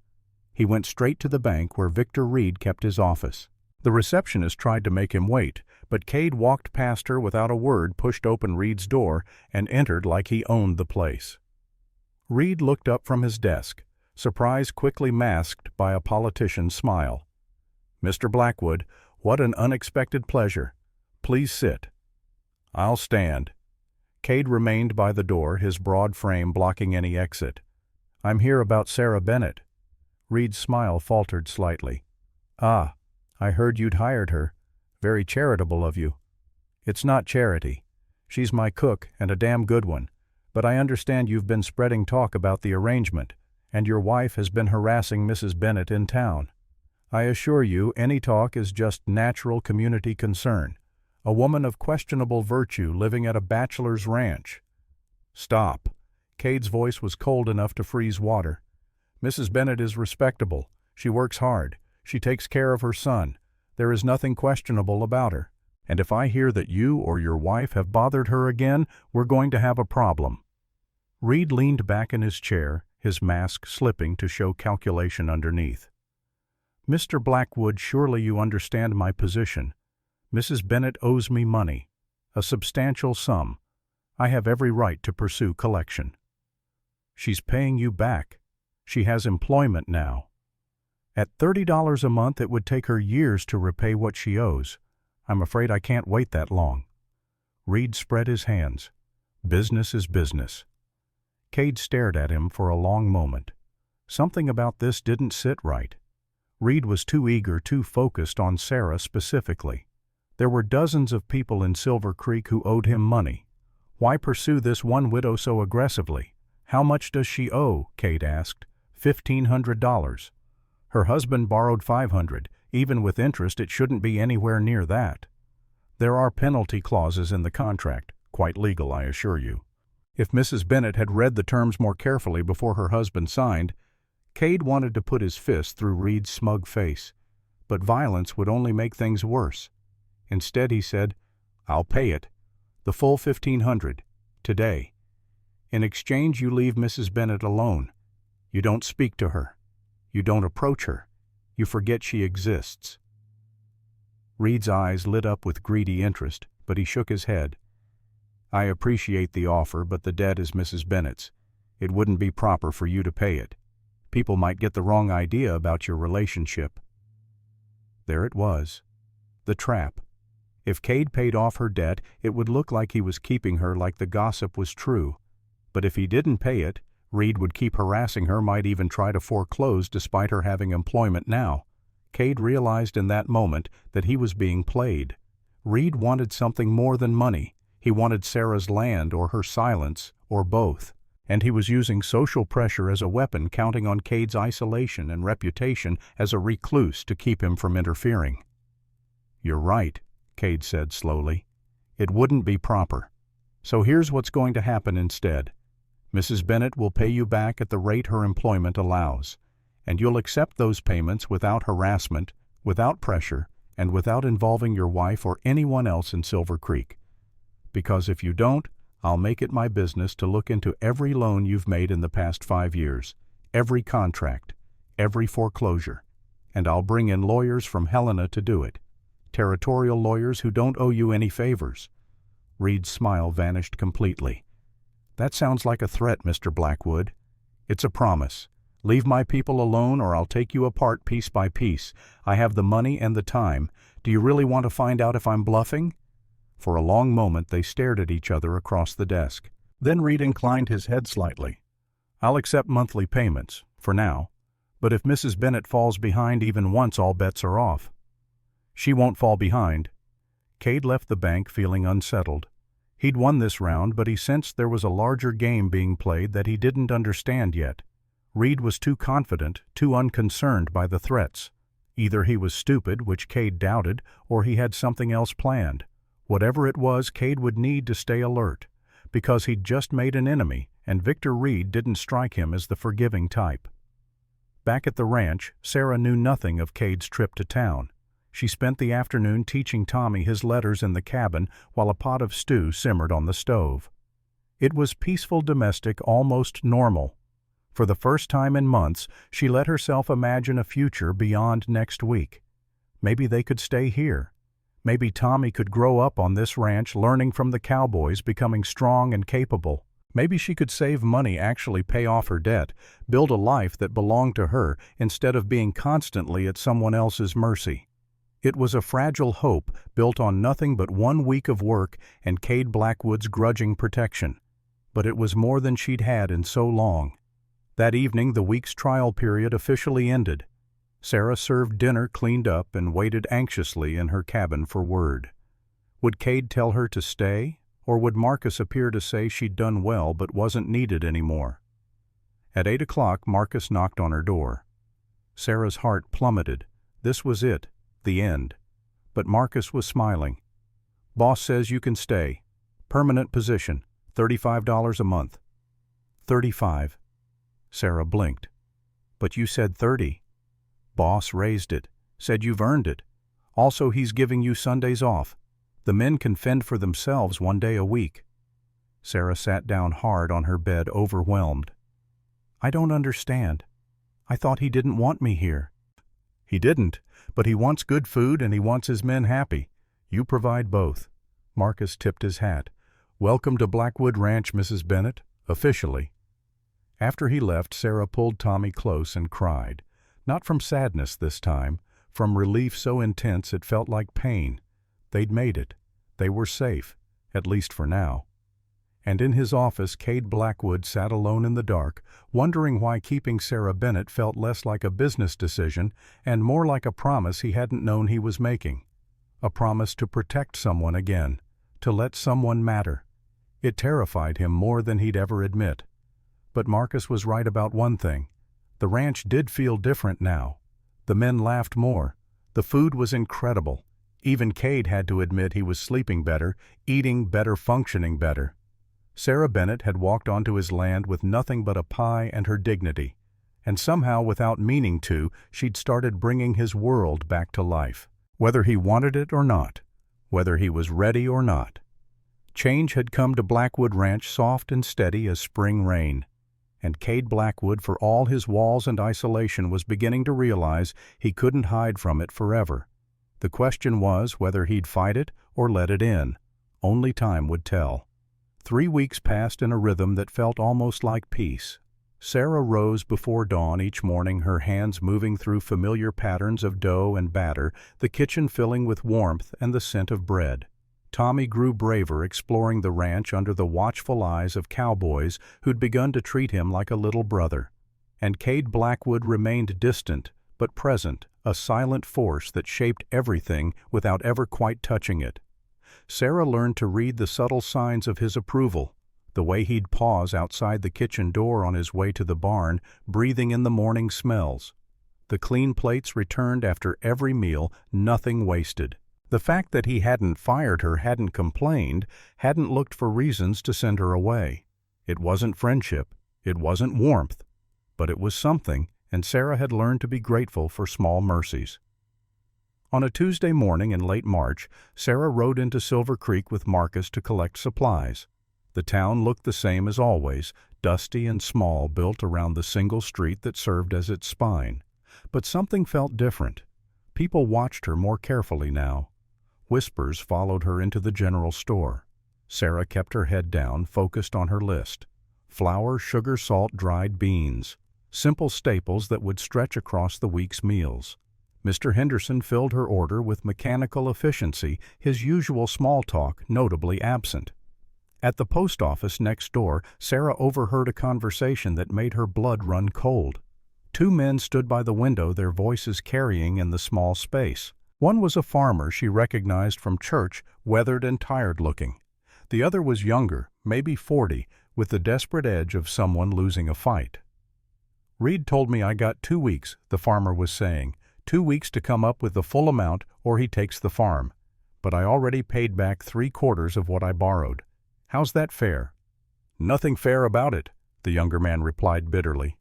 He went straight to the bank where Victor Reed kept his office. The receptionist tried to make him wait, but Cade walked past her without a word, pushed open Reed's door, and entered like he owned the place. Reed looked up from his desk, surprise quickly masked by a politician's smile. "Mr. Blackwood, what an unexpected pleasure. Please sit." "I'll stand." Cade remained by the door, his broad frame blocking any exit. "I'm here about Sarah Bennett." Reed's smile faltered slightly. "Ah, I heard you'd hired her. Very charitable of you." "It's not charity. She's my cook, and a damn good one. But I understand you've been spreading talk about the arrangement, and your wife has been harassing Mrs. Bennett in town. I assure you, any talk is just natural community concern. A woman of questionable virtue living at a bachelor's ranch." "Stop." Cade's voice was cold enough to freeze water. "Mrs. Bennett is respectable. She works hard. She takes care of her son. There is nothing questionable about her. And if I hear that you or your wife have bothered her again, we're going to have a problem." Reed leaned back in his chair, his mask slipping to show calculation underneath. "Mr. Blackwood, surely you understand my position. Mrs. Bennett owes me money, a substantial sum. I have every right to pursue collection." "She's paying you back. She has employment now. At $30 a month it would take her years to repay what she owes. I'm afraid I can't wait that long." Reed spread his hands. Business is business. Cade stared at him for a long moment. Something about this didn't sit right. Reed was too eager, too focused on Sarah specifically. There were dozens of people in Silver Creek who owed him money. Why pursue this one widow so aggressively? "How much does she owe?" Cade asked. $1,500. "Her husband borrowed $500. Even with interest, it shouldn't be anywhere near that." "There are penalty clauses in the contract. Quite legal, I assure you." If Mrs. Bennett had read the terms more carefully before her husband signed, Cade wanted to put his fist through Reed's smug face. But violence would only make things worse. Instead he said, "I'll pay it. The full $1,500. Today. In exchange you leave Mrs. Bennett alone. You don't speak to her. You don't approach her. You forget she exists." Reed's eyes lit up with greedy interest, but he shook his head. "I appreciate the offer, but the debt is Mrs. Bennett's. It wouldn't be proper for you to pay it. People might get the wrong idea about your relationship." There it was. The trap. If Cade paid off her debt, it would look like he was keeping her, like the gossip was true. But if he didn't pay it, Reed would keep harassing her, might even try to foreclose despite her having employment now. Cade realized in that moment that he was being played. Reed wanted something more than money. He wanted Sarah's land or her silence, or both. And he was using social pressure as a weapon, counting on Cade's isolation and reputation as a recluse to keep him from interfering. "You're right," Cade said slowly. "It wouldn't be proper. So here's what's going to happen instead. Mrs. Bennett will pay you back at the rate her employment allows, and you'll accept those payments without harassment, without pressure, and without involving your wife or anyone else in Silver Creek. Because if you don't, I'll make it my business to look into every loan you've made in the past 5 years, every contract, every foreclosure, and I'll bring in lawyers from Helena to do it. Territorial lawyers who don't owe you any favors." Reed's smile vanished completely. "That sounds like a threat, Mr. Blackwood." "It's a promise. Leave my people alone or I'll take you apart piece by piece. I have the money and the time. Do you really want to find out if I'm bluffing?" For a long moment they stared at each other across the desk. Then Reed inclined his head slightly. "I'll accept monthly payments, for now. But if Mrs. Bennett falls behind even once, all bets are off." "She won't fall behind." Cade left the bank feeling unsettled. He'd won this round, but he sensed there was a larger game being played that he didn't understand yet. Reed was too confident, too unconcerned by the threats. Either he was stupid, which Cade doubted, or he had something else planned. Whatever it was, Cade would need to stay alert, because he'd just made an enemy, and Victor Reed didn't strike him as the forgiving type. Back at the ranch, Sarah knew nothing of Cade's trip to town. She spent the afternoon teaching Tommy his letters in the cabin while a pot of stew simmered on the stove. It was peaceful, domestic, almost normal. For the first time in months, she let herself imagine a future beyond next week. Maybe they could stay here. Maybe Tommy could grow up on this ranch, learning from the Cowboys, becoming strong and capable. Maybe she could save money, actually pay off her debt, build a life that belonged to her instead of being constantly at someone else's mercy. It was a fragile hope built on nothing but 1 week of work and Cade Blackwood's grudging protection. But it was more than she'd had in so long. That evening, the week's trial period officially ended. Sarah served dinner cleaned up and waited anxiously in her cabin for word. Would Cade tell her to stay, or would Marcus appear to say she'd done well but wasn't needed anymore? At 8 o'clock, Marcus knocked on her door. Sarah's heart plummeted. This was it, the end. But Marcus was smiling. "Boss says you can stay. Permanent position, $35 a month." 35. Sarah blinked. "But you said 30. Boss raised it, said you've earned it. Also, he's giving you Sundays off. The men can fend for themselves 1 day a week." Sarah sat down hard on her bed, overwhelmed. "I don't understand. I thought he didn't want me here." "He didn't, but he wants good food and he wants his men happy. You provide both." Marcus tipped his hat. "Welcome to Blackwood Ranch, Mrs. Bennett, officially." After he left, Sarah pulled Tommy close and cried. Not from sadness this time, from relief so intense it felt like pain. They'd made it. They were safe, at least for now. And in his office, Cade Blackwood sat alone in the dark, wondering why keeping Sarah Bennett felt less like a business decision and more like a promise he hadn't known he was making. A promise to protect someone again, to let someone matter. It terrified him more than he'd ever admit. But Marcus was right about one thing. The ranch did feel different now. The men laughed more. The food was incredible. Even Cade had to admit he was sleeping better, eating better, functioning better. Sarah Bennett had walked onto his land with nothing but a pie and her dignity. And somehow, without meaning to, she'd started bringing his world back to life. Whether he wanted it or not. Whether he was ready or not. Change had come to Blackwood Ranch soft and steady as spring rain. And Cade Blackwood, for all his walls and isolation, was beginning to realize he couldn't hide from it forever. The question was whether he'd fight it or let it in. Only time would tell. 3 weeks passed in a rhythm that felt almost like peace. Sarah rose before dawn each morning, her hands moving through familiar patterns of dough and batter, the kitchen filling with warmth and the scent of bread. Tommy grew braver, exploring the ranch under the watchful eyes of cowboys who'd begun to treat him like a little brother. And Cade Blackwood remained distant, but present, a silent force that shaped everything without ever quite touching it. Sarah learned to read the subtle signs of his approval, the way he'd pause outside the kitchen door on his way to the barn, breathing in the morning smells. The clean plates returned after every meal, nothing wasted. The fact that he hadn't fired her, hadn't complained, hadn't looked for reasons to send her away. It wasn't friendship, it wasn't warmth, but it was something, and Sarah had learned to be grateful for small mercies. On a Tuesday morning in late March, Sarah rode into Silver Creek with Marcus to collect supplies. The town looked the same as always, dusty and small, built around the single street that served as its spine. But something felt different. People watched her more carefully now. Whispers followed her into the general store. Sarah kept her head down, focused on her list. Flour, sugar, salt, dried beans. Simple staples that would stretch across the week's meals. Mr. Henderson filled her order with mechanical efficiency, his usual small talk notably absent. At the post office next door, Sarah overheard a conversation that made her blood run cold. 2 men stood by the window, their voices carrying in the small space. One was a farmer she recognized from church, weathered and tired-looking. The other was younger, maybe 40, with the desperate edge of someone losing a fight. "Reed told me I got 2 weeks," the farmer was saying. 2 weeks to come up with the full amount or he takes the farm. But I already paid back 3/4 of what I borrowed. How's that fair?" "Nothing fair about it," the younger man replied bitterly.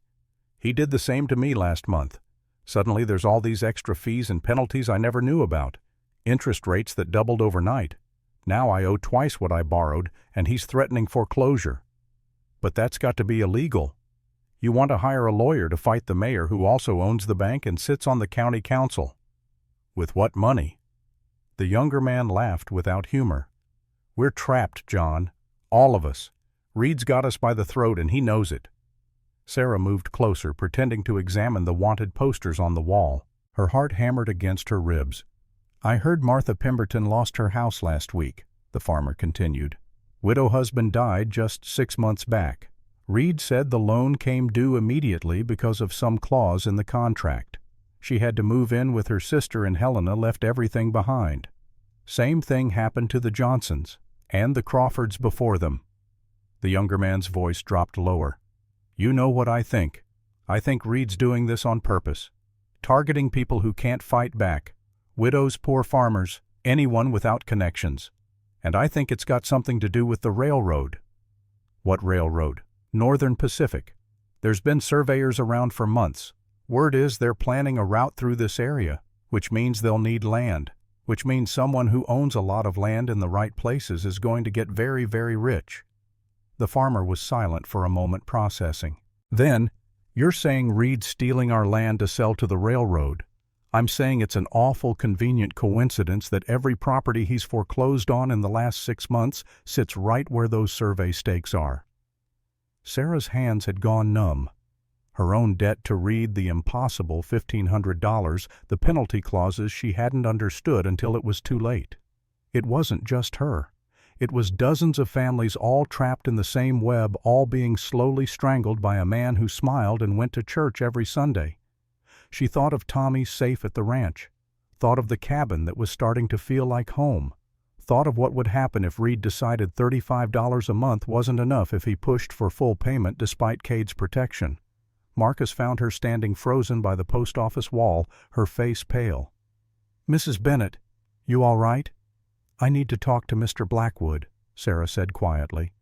"He did the same to me last month. Suddenly there's all these extra fees and penalties I never knew about. Interest rates that doubled overnight. Now I owe twice what I borrowed, and he's threatening foreclosure. But that's got to be illegal. You want to hire a lawyer to fight the mayor who also owns the bank and sits on the county council. With what money?" The younger man laughed without humor. "We're trapped, John. All of us. Reed's got us by the throat and he knows it." Sarah moved closer, pretending to examine the wanted posters on the wall. Her heart hammered against her ribs. I heard Martha Pemberton lost her house last week, the farmer continued. Widow husband died just 6 months back. Reed said the loan came due immediately because of some clause in the contract. She had to move in with her sister and Helena left everything behind. Same thing happened to the Johnsons and the Crawfords before them. The younger man's voice dropped lower. You know what I think. I think Reed's doing this on purpose. Targeting people who can't fight back. Widows, poor farmers, anyone without connections. And I think it's got something to do with the railroad. What railroad? Northern Pacific. There's been surveyors around for months. Word is they're planning a route through this area, which means they'll need land, which means someone who owns a lot of land in the right places is going to get very, very rich. The farmer was silent for a moment, processing. Then, you're saying Reed's stealing our land to sell to the railroad. I'm saying it's an awful convenient coincidence that every property he's foreclosed on in the last 6 months sits right where those survey stakes are. Sarah's hands had gone numb. Her own debt to Reed, the impossible $1,500, the penalty clauses she hadn't understood until it was too late. It wasn't just her. It was dozens of families all trapped in the same web, all being slowly strangled by a man who smiled and went to church every Sunday. She thought of Tommy safe at the ranch, thought of the cabin that was starting to feel like home, thought of what would happen if Reed decided $35 a month wasn't enough if he pushed for full payment despite Cade's protection. Marcus found her standing frozen by the post office wall, her face pale. Mrs. Bennett, you all right? I need to talk to Mr. Blackwood, Sarah said quietly.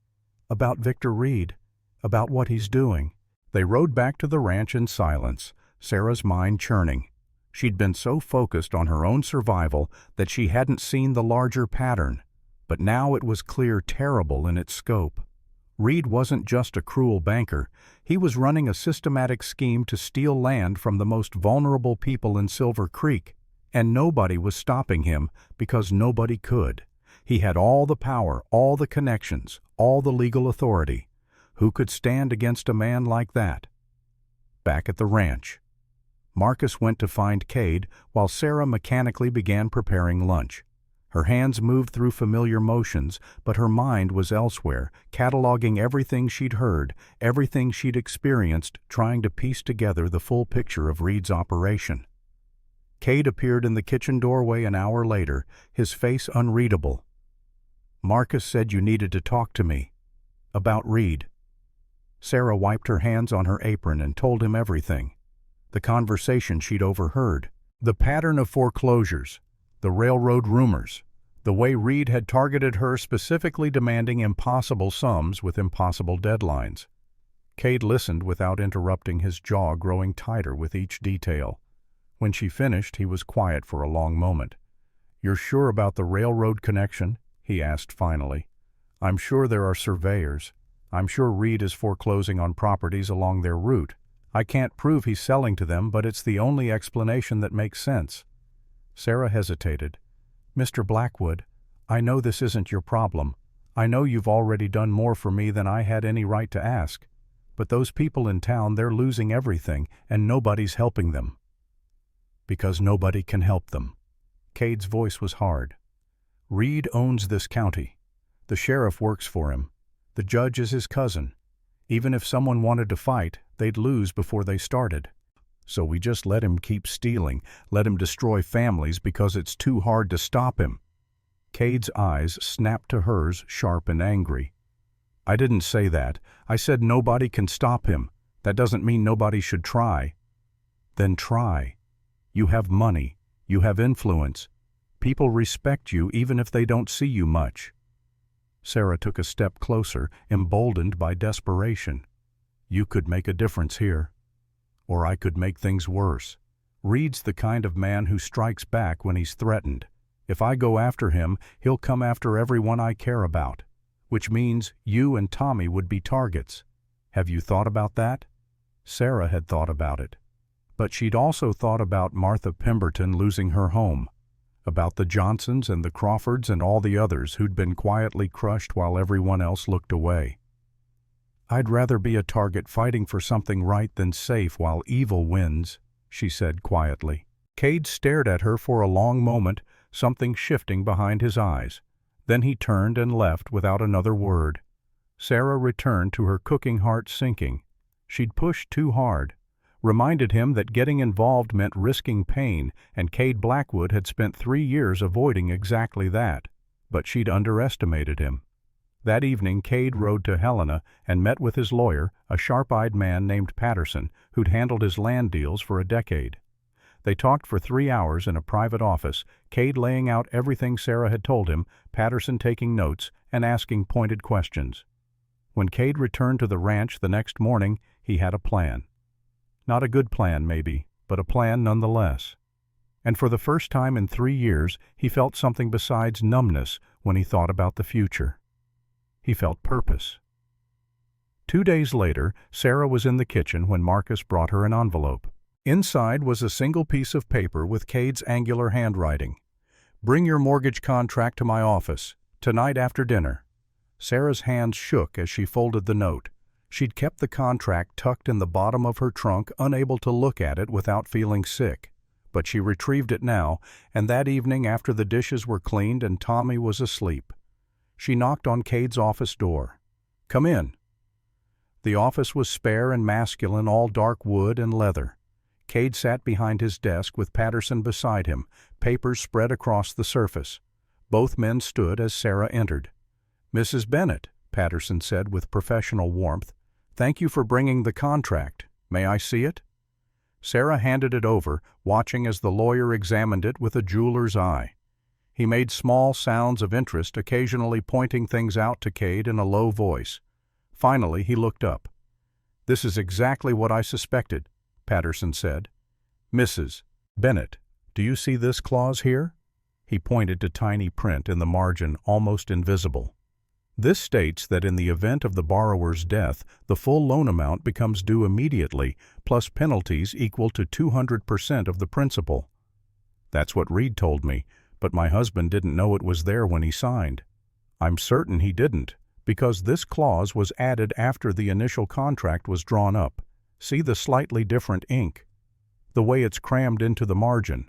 About Victor Reed, about what he's doing. They rode back to the ranch in silence, Sarah's mind churning. She'd been so focused on her own survival that she hadn't seen the larger pattern, but now it was clear, terrible in its scope. Reed wasn't just a cruel banker. He was running a systematic scheme to steal land from the most vulnerable people in Silver Creek, and nobody was stopping him because nobody could. He had all the power, all the connections, all the legal authority. Who could stand against a man like that? Back at the ranch, Marcus went to find Cade while Sarah mechanically began preparing lunch. Her hands moved through familiar motions, but her mind was elsewhere, cataloging everything she'd heard, everything she'd experienced, trying to piece together the full picture of Reed's operation. Cade appeared in the kitchen doorway an hour later, his face unreadable. Marcus said you needed to talk to me. About Reed. Sarah wiped her hands on her apron and told him everything. The conversation she'd overheard. The pattern of foreclosures. The railroad rumors. The way Reed had targeted her, specifically demanding impossible sums with impossible deadlines. Cade listened without interrupting, his jaw growing tighter with each detail. When she finished, he was quiet for a long moment. "You're sure about the railroad connection?" he asked finally. "I'm sure there are surveyors. I'm sure Reed is foreclosing on properties along their route. I can't prove he's selling to them, but it's the only explanation that makes sense." Sarah hesitated. "Mr. Blackwood, I know this isn't your problem. I know you've already done more for me than I had any right to ask. But those people in town, they're losing everything, and nobody's helping them." "Because nobody can help them." Cade's voice was hard. "Reed owns this county. The sheriff works for him. The judge is his cousin. Even if someone wanted to fight, they'd lose before they started. So we just let him keep stealing, let him destroy families because it's too hard to stop him." Cade's eyes snapped to hers, sharp and angry. "I didn't say that. I said nobody can stop him. That doesn't mean nobody should try." "Then try. You have money. You have influence. People respect you even if they don't see you much." Sarah took a step closer, emboldened by desperation. "You could make a difference here. Or I could make things worse. Reed's the kind of man who strikes back when he's threatened. If I go after him, he'll come after everyone I care about. Which means you and Tommy would be targets. Have you thought about that?" Sarah had thought about it. But she'd also thought about Martha Pemberton losing her home, about the Johnsons and the Crawfords and all the others who'd been quietly crushed while everyone else looked away. "I'd rather be a target fighting for something right than safe while evil wins," she said quietly. Cade stared at her for a long moment, something shifting behind his eyes. Then he turned and left without another word. Sarah returned to her cooking heart sinking. She'd pushed too hard, reminded him that getting involved meant risking pain, and Cade Blackwood had spent 3 years avoiding exactly that. But she'd underestimated him. That evening Cade rode to Helena and met with his lawyer, a sharp-eyed man named Patterson, who'd handled his land deals for a decade. They talked for 3 hours in a private office, Cade laying out everything Sarah had told him, Patterson taking notes and asking pointed questions. When Cade returned to the ranch the next morning, he had a plan. Not a good plan, maybe, but a plan nonetheless. And for the first time in 3 years, he felt something besides numbness when he thought about the future. He felt purpose. 2 days later, Sarah was in the kitchen when Marcus brought her an envelope. Inside was a single piece of paper with Cade's angular handwriting. "Bring your mortgage contract to my office, tonight after dinner." Sarah's hands shook as she folded the note. She'd kept the contract tucked in the bottom of her trunk, unable to look at it without feeling sick. But she retrieved it now, and that evening after the dishes were cleaned and Tommy was asleep. She knocked on Cade's office door. "Come in." The office was spare and masculine, all dark wood and leather. Cade sat behind his desk with Patterson beside him, papers spread across the surface. Both men stood as Sarah entered. "Mrs. Bennett," Patterson said with professional warmth, "thank you for bringing the contract. May I see it?" Sarah handed it over, watching as the lawyer examined it with a jeweler's eye. He made small sounds of interest, occasionally pointing things out to Cade in a low voice. Finally, he looked up. "This is exactly what I suspected," Patterson said. "Mrs. Bennett, do you see this clause here?" He pointed to tiny print in the margin, almost invisible. "This states that in the event of the borrower's death, the full loan amount becomes due immediately, plus penalties equal to 200% of the principal." "That's what Reed told me, but my husband didn't know it was there when he signed." "I'm certain he didn't, because this clause was added after the initial contract was drawn up. See the slightly different ink? The way it's crammed into the margin.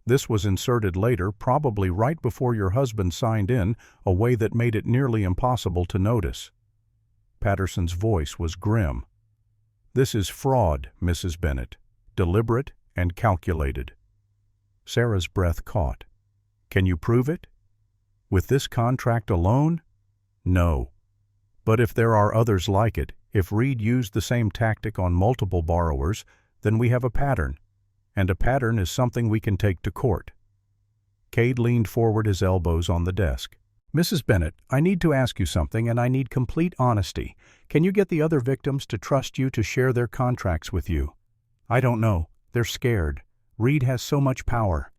This was inserted later, probably right before your husband signed in, a way that made it nearly impossible to notice." Patterson's voice was grim. "This is fraud, Mrs. Bennett, deliberate and calculated." Sarah's breath caught. "Can you prove it? With this contract alone?" "No. But if there are others like it, if Reed used the same tactic on multiple borrowers, then we have a pattern. And a pattern is something we can take to court." Cade leaned forward, his elbows on the desk. "Mrs. Bennett, I need to ask you something, and I need complete honesty. Can you get the other victims to trust you to share their contracts with you?" "I don't know. They're scared. Reed has so much power."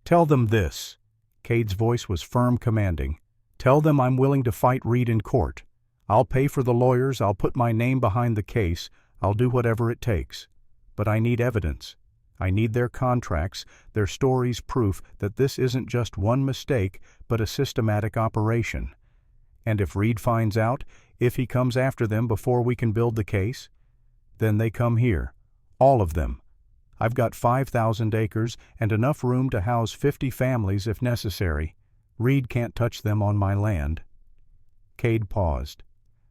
"Tell them this." Cade's voice was firm, commanding. "Tell them I'm willing to fight Reed in court. I'll pay for the lawyers, I'll put my name behind the case, I'll do whatever it takes. But I need evidence. I need their contracts, their stories, proof that this isn't just one mistake, but a systematic operation. And if Reed finds out, if he comes after them before we can build the case, then they come here. All of them. I've got 5,000 acres and enough room to house 50 families if necessary. Reed can't touch them on my land." Cade paused.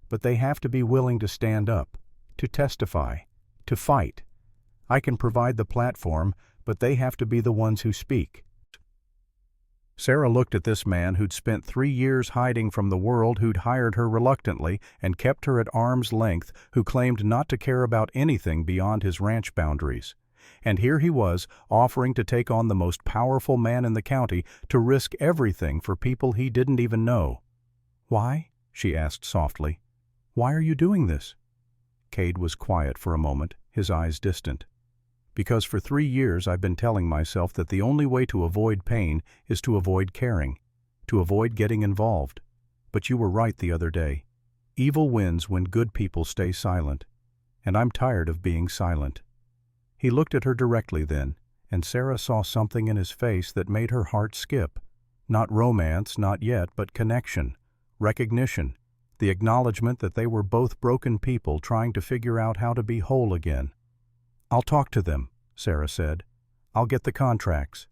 "But they have to be willing to stand up, to testify, to fight. I can provide the platform, but they have to be the ones who speak." Sarah looked at this man who'd spent 3 years hiding from the world, who'd hired her reluctantly and kept her at arm's length, who claimed not to care about anything beyond his ranch boundaries. And here he was, offering to take on the most powerful man in the county, to risk everything for people he didn't even know. "Why?" she asked softly. "Why are you doing this?" Cade was quiet for a moment, his eyes distant. "Because for 3 years I've been telling myself that the only way to avoid pain is to avoid caring, to avoid getting involved. But you were right the other day. Evil wins when good people stay silent. And I'm tired of being silent." He looked at her directly then, and Sarah saw something in his face that made her heart skip. Not romance, not yet, but connection, recognition, the acknowledgement that they were both broken people trying to figure out how to be whole again. "I'll talk to them," Sarah said. "I'll get the contracts."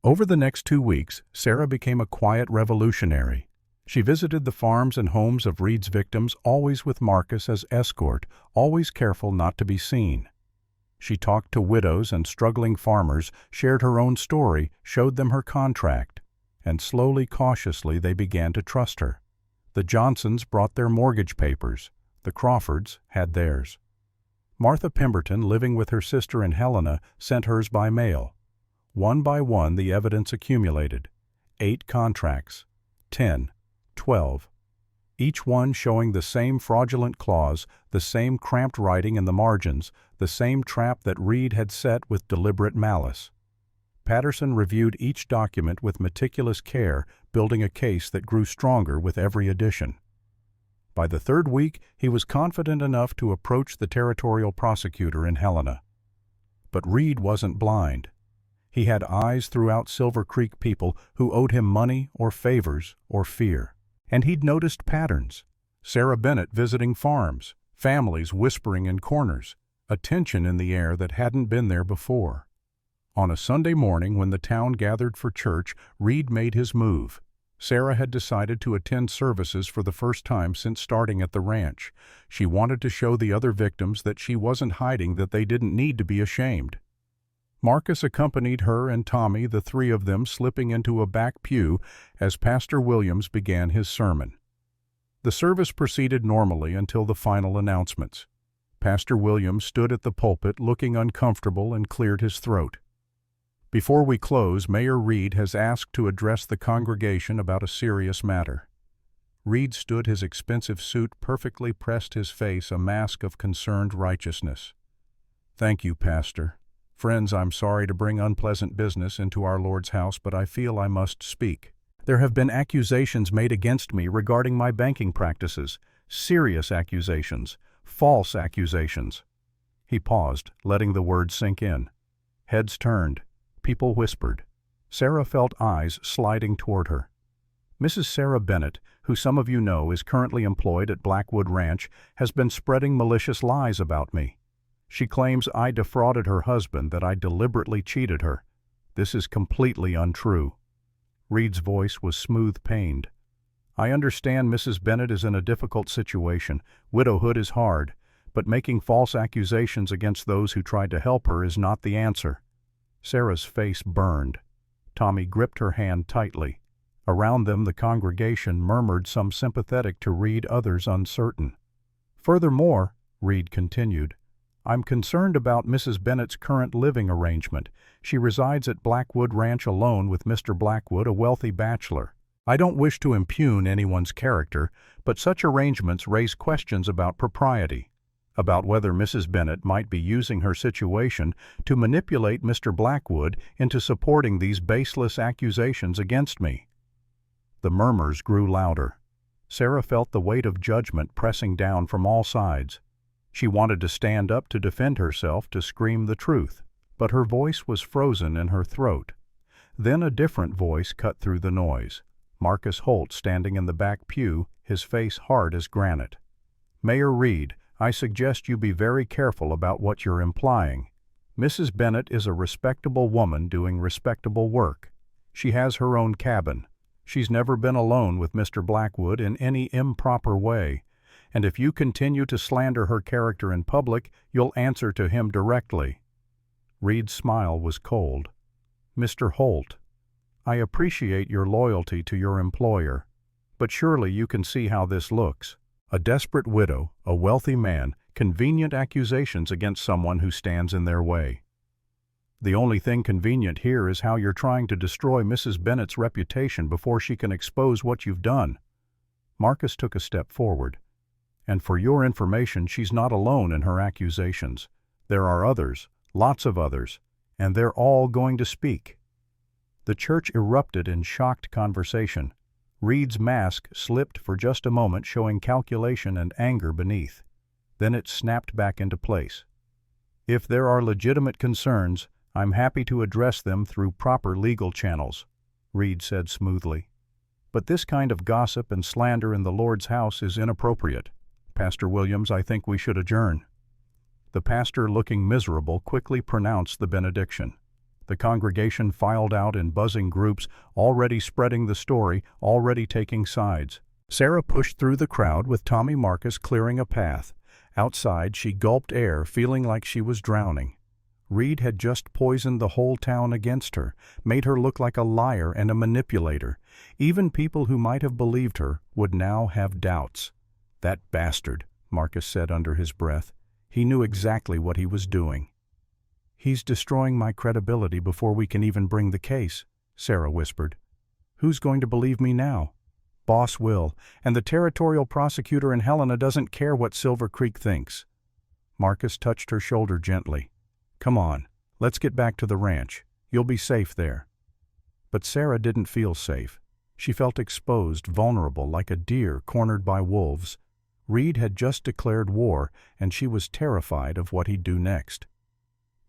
Over the next 2 weeks, Sarah became a quiet revolutionary. She visited the farms and homes of Reed's victims, always with Marcus as escort, always careful not to be seen. She talked to widows and struggling farmers, shared her own story, showed them her contract, and slowly, cautiously, they began to trust her. The Johnsons brought their mortgage papers. The Crawfords had theirs. Martha Pemberton, living with her sister and Helena, sent hers by mail. One by one the evidence accumulated. 8 contracts, 10, 12. Each one showing the same fraudulent clause, the same cramped writing in the margins, the same trap that Reed had set with deliberate malice. Patterson reviewed each document with meticulous care, building a case that grew stronger with every addition. By the 3rd week, he was confident enough to approach the territorial prosecutor in Helena. But Reed wasn't blind. He had eyes throughout Silver Creek people who owed him money or favors or fear. And he'd noticed patterns. Sarah Bennett visiting farms, families whispering in corners, a tension in the air that hadn't been there before. On a Sunday morning when the town gathered for church, Reed made his move. Sarah had decided to attend services for the first time since starting at the ranch. She wanted to show the other victims that she wasn't hiding, that they didn't need to be ashamed. Marcus accompanied her and Tommy, the 3 of them slipping into a back pew as Pastor Williams began his sermon. The service proceeded normally until the final announcements. Pastor Williams stood at the pulpit looking uncomfortable and cleared his throat. Before we close, Mayor Reed has asked to address the congregation about a serious matter. Reed stood, his expensive suit perfectly pressed his face, a mask of concerned righteousness. Thank you, Pastor. Friends, I'm sorry to bring unpleasant business into our Lord's house, but I feel I must speak. There have been accusations made against me regarding my banking practices, serious accusations, false accusations. He paused, letting the words sink in. Heads turned. People whispered. Sarah felt eyes sliding toward her. Mrs. Sarah Bennett, who some of you know is currently employed at Blackwood Ranch, has been spreading malicious lies about me. She claims I defrauded her husband, that I deliberately cheated her. This is completely untrue. Reed's voice was smooth-pained. I understand Mrs. Bennett is in a difficult situation. Widowhood is hard, but making false accusations against those who tried to help her is not the answer. Sarah's face burned. Tommy gripped her hand tightly. Around them the congregation murmured, some sympathetic to Reed, others uncertain. Furthermore, Reed continued, I'm concerned about Mrs. Bennett's current living arrangement. She resides at Blackwood Ranch alone with Mr. Blackwood, a wealthy bachelor. I don't wish to impugn anyone's character, but such arrangements raise questions about propriety, about whether Mrs. Bennett might be using her situation to manipulate Mr. Blackwood into supporting these baseless accusations against me. The murmurs grew louder. Sarah felt the weight of judgment pressing down from all sides. She wanted to stand up to defend herself, to scream the truth, but her voice was frozen in her throat. Then a different voice cut through the noise. Marcus Holt, standing in the back pew, his face hard as granite. Mayor Reed, I suggest you be very careful about what you're implying. Mrs. Bennett is a respectable woman doing respectable work. She has her own cabin. She's never been alone with Mr. Blackwood in any improper way. And if you continue to slander her character in public, you'll answer to him directly. Reed's smile was cold. Mr. Holt, I appreciate your loyalty to your employer, but surely you can see how this looks. A desperate widow, a wealthy man, convenient accusations against someone who stands in their way. The only thing convenient here is how you're trying to destroy Mrs. Bennett's reputation before she can expose what you've done. Marcus took a step forward. And for your information, she's not alone in her accusations. There are others, lots of others, and they're all going to speak. The church erupted in shocked conversation. Reed's mask slipped for just a moment, showing calculation and anger beneath. Then it snapped back into place. If there are legitimate concerns, I'm happy to address them through proper legal channels, Reed said smoothly. But this kind of gossip and slander in the Lord's house is inappropriate. Pastor Williams, I think we should adjourn. The pastor, looking miserable, quickly pronounced the benediction. The congregation filed out in buzzing groups, already spreading the story, already taking sides. Sarah pushed through the crowd with Tommy Marcus clearing a path. Outside, she gulped air, feeling like she was drowning. Reed had just poisoned the whole town against her, made her look like a liar and a manipulator. Even people who might have believed her would now have doubts. "That bastard," Marcus said under his breath. He knew exactly what he was doing. "He's destroying my credibility before we can even bring the case," Sarah whispered. "Who's going to believe me now? Boss will, and the territorial prosecutor in Helena doesn't care what Silver Creek thinks." Marcus touched her shoulder gently. "Come on, let's get back to the ranch. You'll be safe there." But Sarah didn't feel safe. She felt exposed, vulnerable, like a deer cornered by wolves. Reed had just declared war, and she was terrified of what he'd do next.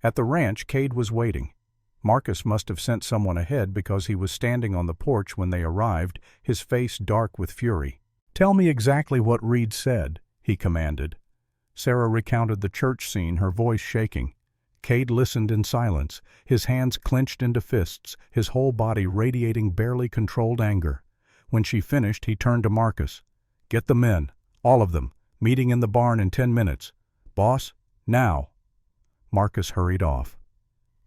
At the ranch, Cade was waiting. Marcus must have sent someone ahead because he was standing on the porch when they arrived, his face dark with fury. "Tell me exactly what Reed said," he commanded. Sarah recounted the church scene, her voice shaking. Cade listened in silence, his hands clenched into fists, his whole body radiating barely controlled anger. When she finished, he turned to Marcus. "Get the men, all of them, meeting in the barn in 10 minutes. Boss, now." Marcus hurried off.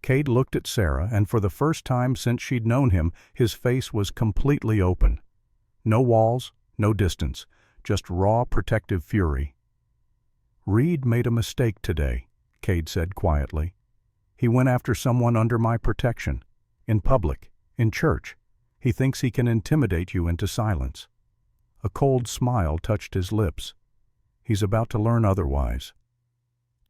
Cade looked at Sarah, and for the first time since she'd known him, his face was completely open. No walls, no distance, just raw protective fury. "Reed made a mistake today," Cade said quietly. "He went after someone under my protection. In public, in church. He thinks he can intimidate you into silence." A cold smile touched his lips. "He's about to learn otherwise."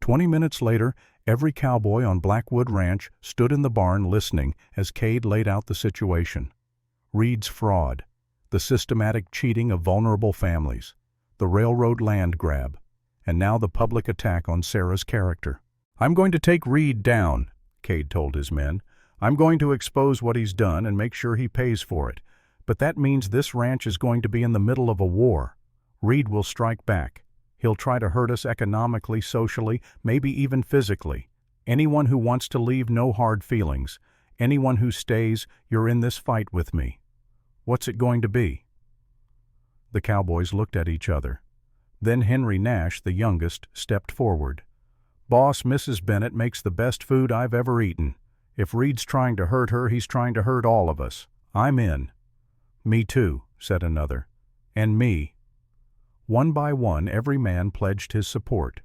20 minutes later, every cowboy on Blackwood Ranch stood in the barn listening as Cade laid out the situation. Reed's fraud, the systematic cheating of vulnerable families, the railroad land grab, and now the public attack on Sarah's character. "I'm going to take Reed down," Cade told his men. "I'm going to expose what he's done and make sure he pays for it. But that means this ranch is going to be in the middle of a war. Reed will strike back. He'll try to hurt us economically, socially, maybe even physically. Anyone who wants to leave, no hard feelings. Anyone who stays, you're in this fight with me. What's it going to be?" The cowboys looked at each other. Then Henry Nash, the youngest, stepped forward. "Boss, Mrs. Bennett makes the best food I've ever eaten. If Reed's trying to hurt her, he's trying to hurt all of us. I'm in." "Me too," said another. "And me." One by one, every man pledged his support.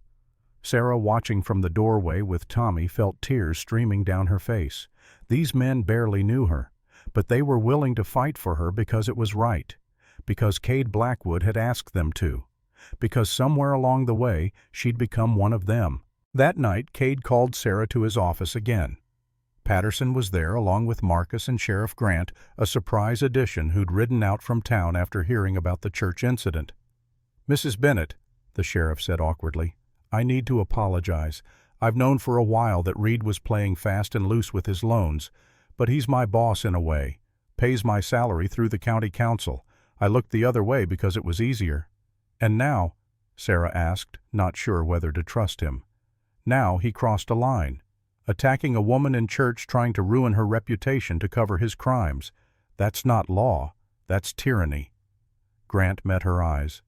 Sarah, watching from the doorway with Tommy, felt tears streaming down her face. These men barely knew her, but they were willing to fight for her because it was right, because Cade Blackwood had asked them to, because somewhere along the way she'd become one of them. That night, Cade called Sarah to his office again. Patterson was there along with Marcus and Sheriff Grant, a surprise addition who'd ridden out from town after hearing about the church incident. "Mrs. Bennett," the sheriff said awkwardly, "I need to apologize. I've known for a while that Reed was playing fast and loose with his loans, but he's my boss in a way, pays my salary through the county council. I looked the other way because it was easier. And now," Sarah asked, not sure whether to trust him, "now he crossed a line, attacking a woman in church, trying to ruin her reputation to cover his crimes. That's not law, that's tyranny." Grant met her eyes.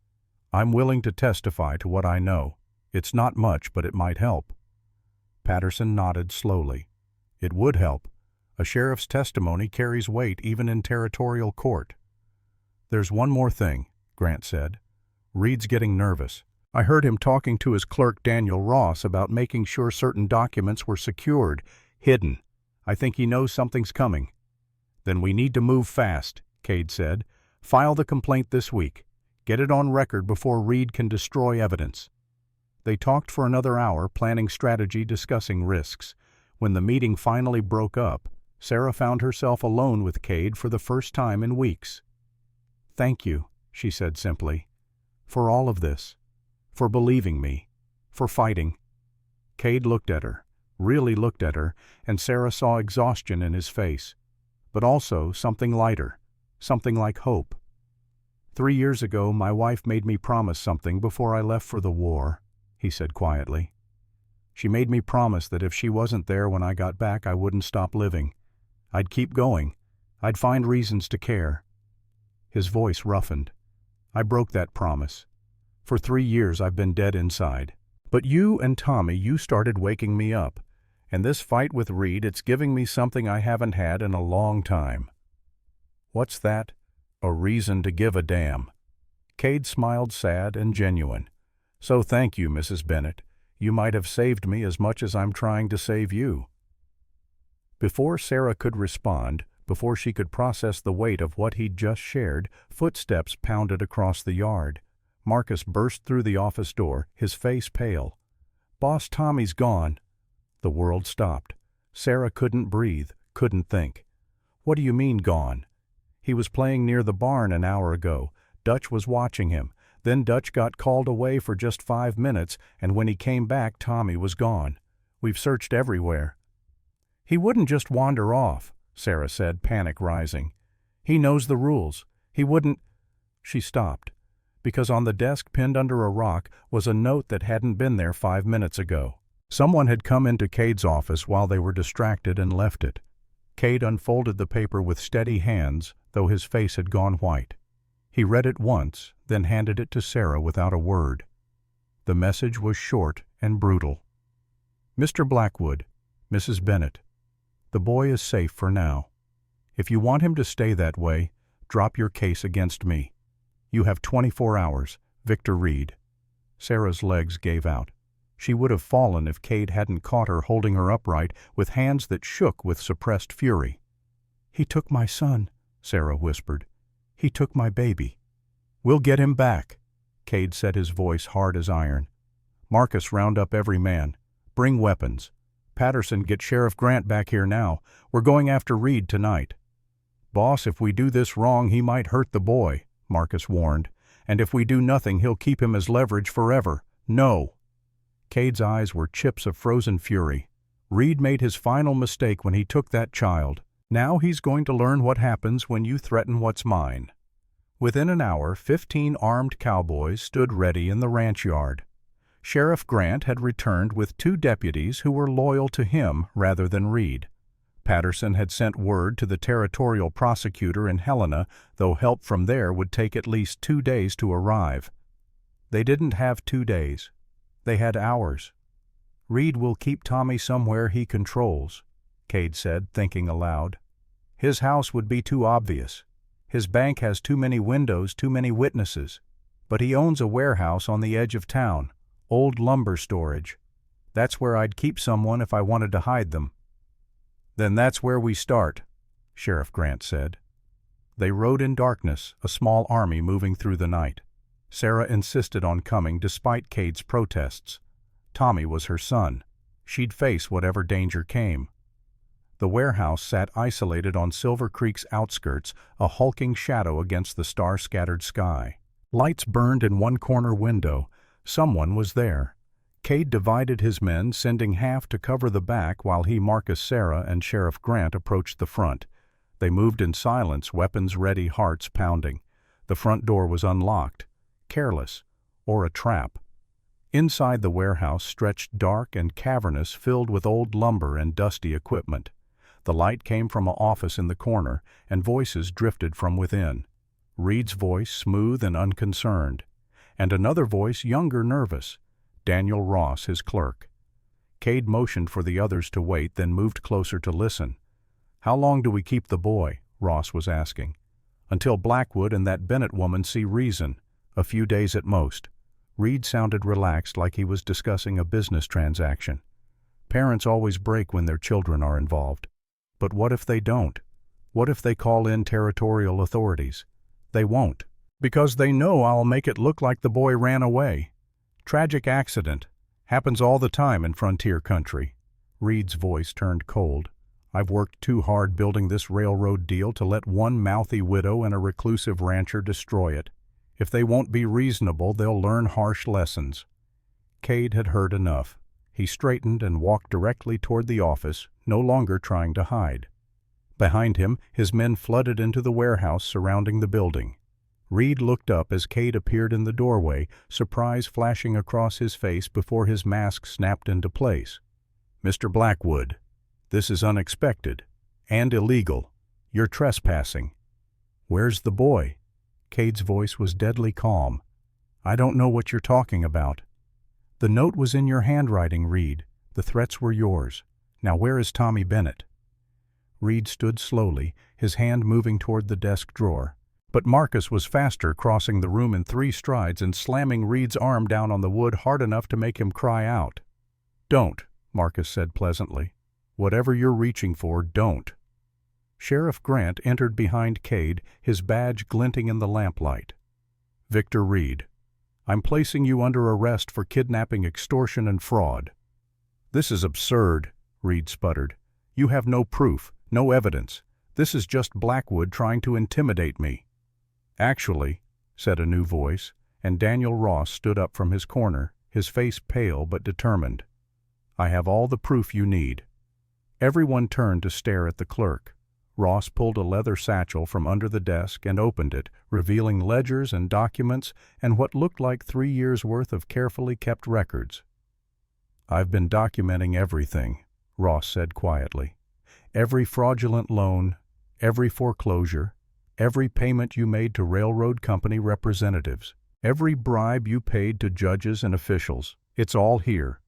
"I'm willing to testify to what I know. It's not much, but it might help." Patterson nodded slowly. "It would help. A sheriff's testimony carries weight even in territorial court." "There's one more thing," Grant said. "Reed's getting nervous. I heard him talking to his clerk Daniel Ross about making sure certain documents were secured, hidden. I think he knows something's coming." "Then we need to move fast," Cade said. "File the complaint this week. Get it on record before Reed can destroy evidence." They talked for another hour, planning strategy, discussing risks. When the meeting finally broke up, Sarah found herself alone with Cade for the first time in weeks. "Thank you," she said simply, "for all of this, for believing me, for fighting." Cade looked at her, really looked at her, and Sarah saw exhaustion in his face, but also something lighter, something like hope. "3 years ago, my wife made me promise something before I left for the war," he said quietly. She made me promise that if she wasn't there when I got back, I wouldn't stop living. I'd keep going. I'd find reasons to care. His voice roughened. I broke that promise. For 3 years I've been dead inside. But you and Tommy, you started waking me up. And this fight with Reed, it's giving me something I haven't had in a long time. What's that? A reason to give a damn. Cade smiled, sad and genuine. So thank you, Mrs. Bennett. You might have saved me as much as I'm trying to save you. Before Sarah could respond, before she could process the weight of what he'd just shared, footsteps pounded across the yard. Marcus burst through the office door, his face pale. "Boss, Tommy's gone." The world stopped. Sarah couldn't breathe, couldn't think. "What do you mean, gone?" "He was playing near the barn an hour ago. Dutch was watching him. Then Dutch got called away for just 5 minutes, and when he came back, Tommy was gone. We've searched everywhere." "He wouldn't just wander off," Sarah said, panic rising. "He knows the rules. He wouldn't—" She stopped, because on the desk pinned under a rock was a note that hadn't been there 5 minutes ago. Someone had come into Cade's office while they were distracted and left it. Cade unfolded the paper with steady hands, though his face had gone white. He read it once, then handed it to Sarah without a word. The message was short and brutal. "Mr. Blackwood, Mrs. Bennett, the boy is safe for now. If you want him to stay that way, drop your case against me. You have 24 hours. Victor Reed." Sarah's legs gave out. She would have fallen if Cade hadn't caught her, holding her upright with hands that shook with suppressed fury. "He took my son," Sarah whispered. "He took my baby." "We'll get him back," Cade said, his voice hard as iron. "Marcus, round up every man. Bring weapons. Patterson, get Sheriff Grant back here now. We're going after Reed tonight." "Boss, if we do this wrong, he might hurt the boy," Marcus warned. "And if we do nothing, he'll keep him as leverage forever. No." Cade's eyes were chips of frozen fury. Reed made his final mistake when he took that child. Now he's going to learn what happens when you threaten what's mine. Within an hour, 15 armed cowboys stood ready in the ranch yard. Sheriff Grant had returned with 2 deputies who were loyal to him rather than Reed. Patterson had sent word to the territorial prosecutor in Helena, though help from there would take at least 2 days to arrive. They didn't have 2 days. They had hours. "Reed will keep Tommy somewhere he controls," Cade said, thinking aloud. "His house would be too obvious. His bank has too many windows, too many witnesses. But he owns a warehouse on the edge of town, old lumber storage. That's where I'd keep someone if I wanted to hide them." "Then that's where we start," Sheriff Grant said. They rode in darkness, a small army moving through the night. Sarah insisted on coming despite Cade's protests. Tommy was her son. She'd face whatever danger came. The warehouse sat isolated on Silver Creek's outskirts, a hulking shadow against the star-scattered sky. Lights burned in one corner window. Someone was there. Cade divided his men, sending half to cover the back while he, Marcus, Sarah, and Sheriff Grant approached the front. They moved in silence, weapons ready, hearts pounding. The front door was unlocked. Careless, or a trap. Inside the warehouse stretched dark and cavernous, filled with old lumber and dusty equipment. The light came from an office in the corner, and voices drifted from within. Reed's voice, smooth and unconcerned, and another voice, younger, nervous. Daniel Ross, his clerk. Cade motioned for the others to wait, then moved closer to listen. "How long do we keep the boy?" Ross was asking. "Until Blackwood and that Bennett woman see reason. A few days at most." Reed sounded relaxed, like he was discussing a business transaction. "Parents always break when their children are involved. But what if they don't? What if they call in territorial authorities? They won't, because they know I'll make it look like the boy ran away. Tragic accident. Happens all the time in frontier country." Reed's voice turned cold. "I've worked too hard building this railroad deal to let one mouthy widow and a reclusive rancher destroy it. If they won't be reasonable, they'll learn harsh lessons." Cade had heard enough. He straightened and walked directly toward the office, no longer trying to hide. Behind him, his men flooded into the warehouse surrounding the building. Reed looked up as Cade appeared in the doorway, surprise flashing across his face before his mask snapped into place. "Mr. Blackwood, this is unexpected and illegal. You're trespassing." "Where's the boy?" Cade's voice was deadly calm. "I don't know what you're talking about." "The note was in your handwriting, Reed. The threats were yours. Now where is Tommy Bennett?" Reed stood slowly, his hand moving toward the desk drawer. But Marcus was faster, crossing the room in 3 strides and slamming Reed's arm down on the wood hard enough to make him cry out. "Don't," Marcus said pleasantly. "Whatever you're reaching for, don't." Sheriff Grant entered behind Cade, his badge glinting in the lamplight. "Victor Reed, I'm placing you under arrest for kidnapping, extortion, and fraud." "This is absurd," Reed sputtered. "You have no proof, no evidence. This is just Blackwood trying to intimidate me." "Actually," said a new voice, and Daniel Ross stood up from his corner, his face pale but determined. "I have all the proof you need." Everyone turned to stare at the clerk. Ross pulled a leather satchel from under the desk and opened it, revealing ledgers and documents and what looked like 3 years' worth of carefully kept records. "I've been documenting everything," Ross said quietly. "Every fraudulent loan, every foreclosure, every payment you made to railroad company representatives, every bribe you paid to judges and officials. It's all here.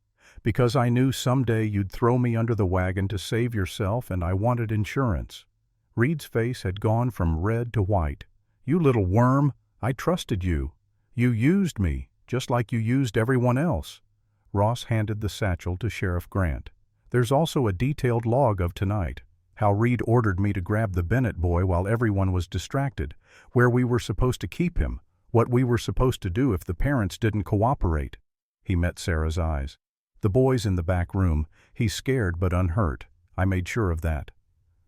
Because I knew someday you'd throw me under the wagon to save yourself, and I wanted insurance." Reed's face had gone from red to white. "You little worm! I trusted you. You used me, just like you used everyone else." Ross handed the satchel to Sheriff Grant. "There's also a detailed log of tonight. How Reed ordered me to grab the Bennett boy while everyone was distracted, where we were supposed to keep him, what we were supposed to do if the parents didn't cooperate." He met Sarah's eyes. "The boy's in the back room. He's scared but unhurt. I made sure of that."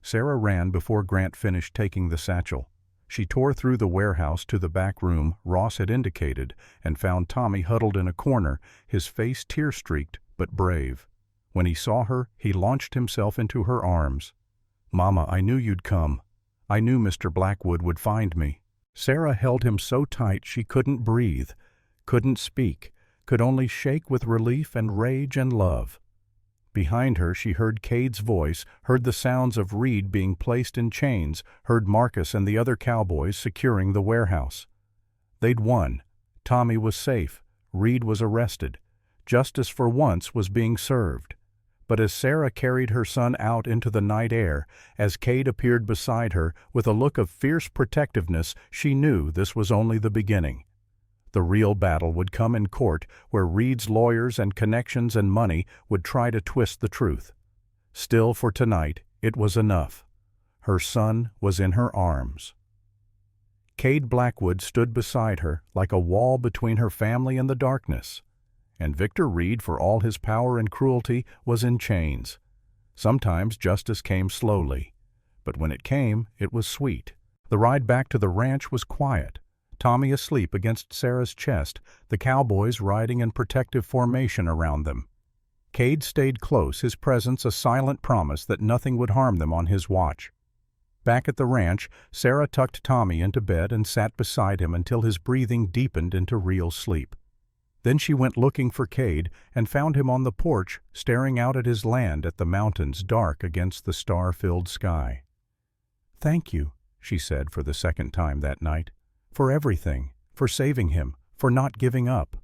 Sarah ran before Grant finished taking the satchel. She tore through the warehouse to the back room Ross had indicated and found Tommy huddled in a corner, his face tear-streaked but brave. When he saw her, he launched himself into her arms. "Mama, I knew you'd come. I knew Mr. Blackwood would find me." Sarah held him so tight she couldn't breathe, couldn't speak, could only shake with relief and rage and love. Behind her she heard Cade's voice, heard the sounds of Reed being placed in chains, heard Marcus and the other cowboys securing the warehouse. They'd won. Tommy was safe. Reed was arrested. Justice for once was being served. But as Sarah carried her son out into the night air, as Cade appeared beside her with a look of fierce protectiveness, she knew this was only the beginning. The real battle would come in court, where Reed's lawyers and connections and money would try to twist the truth. Still, for tonight, it was enough. Her son was in her arms. Cade Blackwood stood beside her like a wall between her family and the darkness. And Victor Reed, for all his power and cruelty, was in chains. Sometimes justice came slowly, but when it came, it was sweet. The ride back to the ranch was quiet. Tommy asleep against Sarah's chest, the cowboys riding in protective formation around them. Cade stayed close, his presence a silent promise that nothing would harm them on his watch. Back at the ranch, Sarah tucked Tommy into bed and sat beside him until his breathing deepened into real sleep. Then she went looking for Cade and found him on the porch, staring out at his land, at the mountains dark against the star-filled sky. "Thank you," she said for the second time that night, "for everything, for saving him, for not giving up."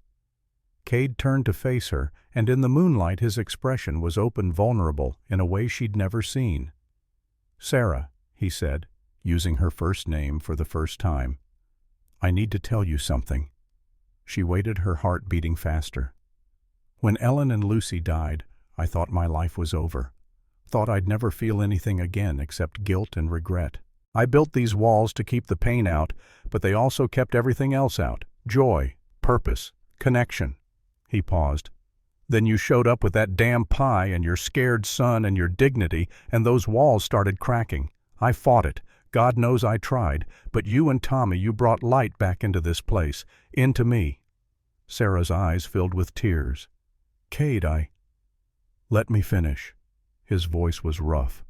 Cade turned to face her, and in the moonlight his expression was open, vulnerable, in a way she'd never seen. "Sarah," he said, using her first name for the first time, "I need to tell you something." She waited, her heart beating faster. "When Ellen and Lucy died, I thought my life was over. Thought I'd never feel anything again except guilt and regret. I built these walls to keep the pain out, but they also kept everything else out. Joy, purpose, connection." He paused. "Then you showed up with that damn pie and your scared son and your dignity, and those walls started cracking. I fought it. God knows I tried. But you and Tommy, you brought light back into this place, into me." Sarah's eyes filled with tears. "Cade, Let me finish." His voice was rough.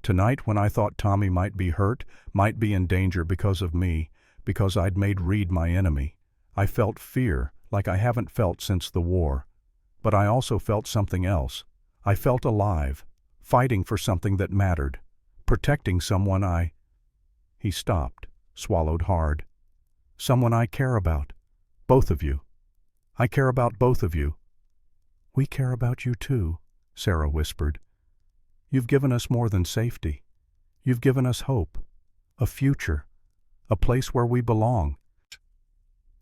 "Tonight, when I thought Tommy might be hurt, might be in danger because of me, because I'd made Reed my enemy. I felt fear like I haven't felt since the war. But I also felt something else. I felt alive, fighting for something that mattered, protecting someone I—" He stopped, swallowed hard. "Someone I care about. Both of you. I care about both of you." "We care about you too," Sarah whispered. "You've given us more than safety. You've given us hope, a future, a place where we belong."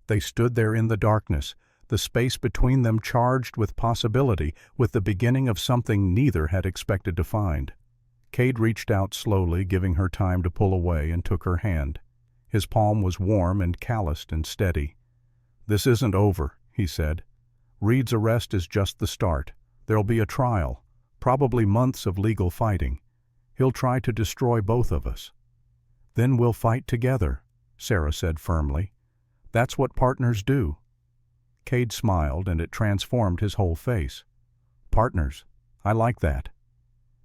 They stood there in the darkness, the space between them charged with possibility, with the beginning of something neither had expected to find. Cade reached out slowly, giving her time to pull away, and took her hand. His palm was warm and calloused and steady. "This isn't over," he said. "Reed's arrest is just the start. There'll be a trial, probably months of legal fighting. He'll try to destroy both of us." "Then we'll fight together," Sarah said firmly. "That's what partners do." Cade smiled, and it transformed his whole face. "Partners. I like that."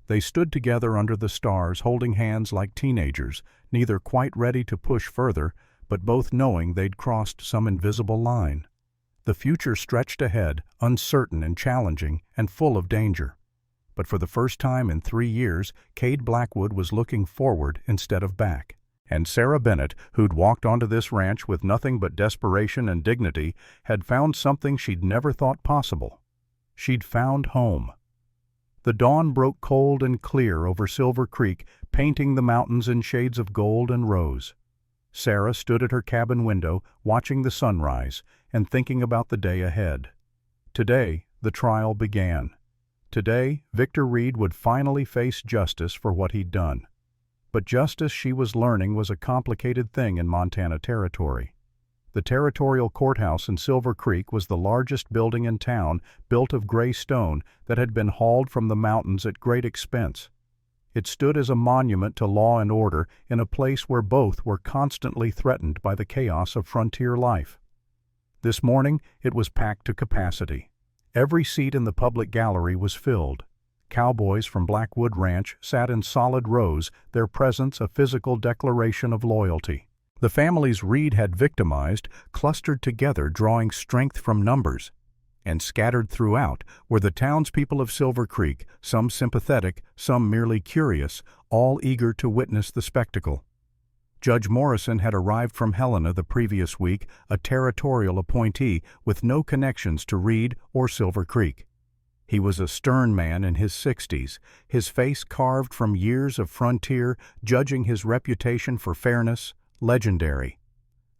They stood together under the stars, holding hands like teenagers, neither quite ready to push further, but both knowing they'd crossed some invisible line. The future stretched ahead, uncertain and challenging, and full of danger. But for the first time in 3 years, Cade Blackwood was looking forward instead of back. And Sarah Bennett, who'd walked onto this ranch with nothing but desperation and dignity, had found something she'd never thought possible. She'd found home. The dawn broke cold and clear over Silver Creek, painting the mountains in shades of gold and rose. Sarah stood at her cabin window, watching the sunrise, and thinking about the day ahead. Today, the trial began. Today, Victor Reed would finally face justice for what he'd done. But justice, she was learning, was a complicated thing in Montana Territory. The territorial courthouse in Silver Creek was the largest building in town, built of gray stone that had been hauled from the mountains at great expense. It stood as a monument to law and order in a place where both were constantly threatened by the chaos of frontier life. This morning, it was packed to capacity. Every seat in the public gallery was filled. Cowboys from Blackwood Ranch sat in solid rows, their presence a physical declaration of loyalty. The families Reed had victimized clustered together, drawing strength from numbers. And scattered throughout were the townspeople of Silver Creek, some sympathetic, some merely curious, all eager to witness the spectacle. Judge Morrison had arrived from Helena the previous week, a territorial appointee with no connections to Reed or Silver Creek. He was a stern man in his 60s, his face carved from years of frontier, judging his reputation for fairness, legendary.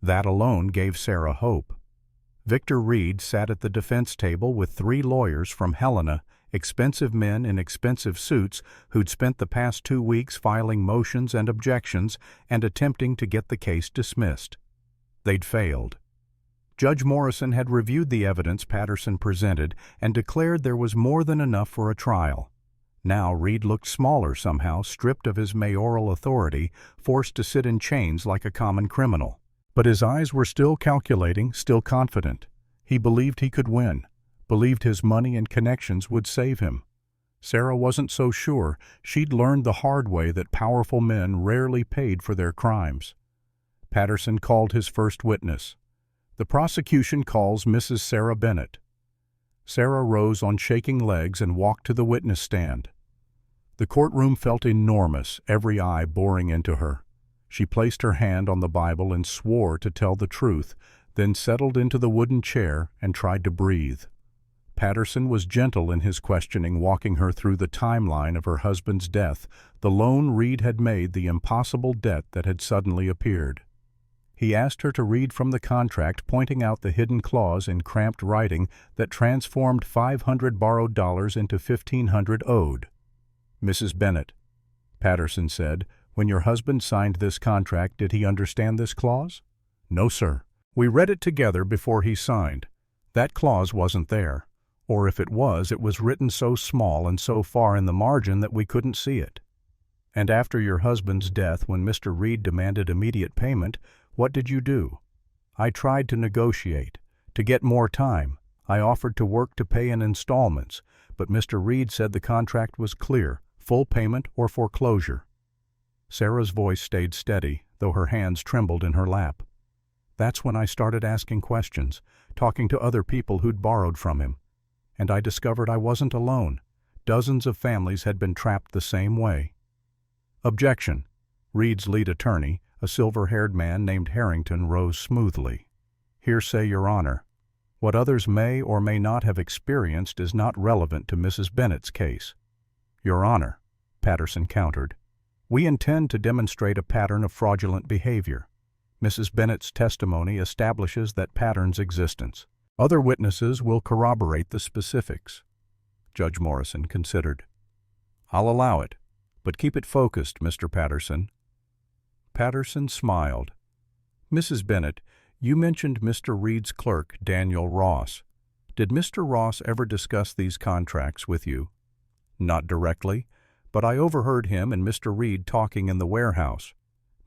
That alone gave Sarah hope. Victor Reed sat at the defense table with 3 lawyers from Helena, expensive men in expensive suits who'd spent the past 2 weeks filing motions and objections and attempting to get the case dismissed. They'd failed. Judge Morrison had reviewed the evidence Patterson presented and declared there was more than enough for a trial. Now Reed looked smaller somehow, stripped of his mayoral authority, forced to sit in chains like a common criminal. But his eyes were still calculating, still confident. He believed he could win, believed his money and connections would save him. Sarah wasn't so sure. She'd learned the hard way that powerful men rarely paid for their crimes. Patterson called his first witness. The prosecution calls Mrs. Sarah Bennett. Sarah rose on shaking legs and walked to the witness stand. The courtroom felt enormous, every eye boring into her. She placed her hand on the Bible and swore to tell the truth, then settled into the wooden chair and tried to breathe. Patterson was gentle in his questioning, walking her through the timeline of her husband's death, the loan Reed had made, the impossible debt that had suddenly appeared. He asked her to read from the contract, pointing out the hidden clause in cramped writing that transformed $500 borrowed dollars into $1,500 owed. "Mrs. Bennett," Patterson said, "when your husband signed this contract, did he understand this clause?" "No, sir. We read it together before he signed. That clause wasn't there. Or if it was written so small and so far in the margin that we couldn't see it." "And after your husband's death, when Mr. Reed demanded immediate payment, what did you do?" "I tried to negotiate, to get more time. I offered to work to pay in installments, but Mr. Reed said the contract was clear, full payment or foreclosure." Sarah's voice stayed steady, though her hands trembled in her lap. That's when I started asking questions, talking to other people who'd borrowed from him. And I discovered I wasn't alone. Dozens of families had been trapped the same way. Objection. Reed's lead attorney, a silver-haired man named Harrington, rose smoothly. Hearsay, Your Honor. What others may or may not have experienced is not relevant to Mrs. Bennett's case. Your Honor, Patterson countered, we intend to demonstrate a pattern of fraudulent behavior. Mrs. Bennett's testimony establishes that pattern's existence. Other witnesses will corroborate the specifics. Judge Morrison considered. I'll allow it, but keep it focused, Mr. Patterson. Patterson smiled. Mrs. Bennett, you mentioned Mr. Reed's clerk, Daniel Ross. Did Mr. Ross ever discuss these contracts with you? Not directly, but I overheard him and Mr. Reed talking in the warehouse.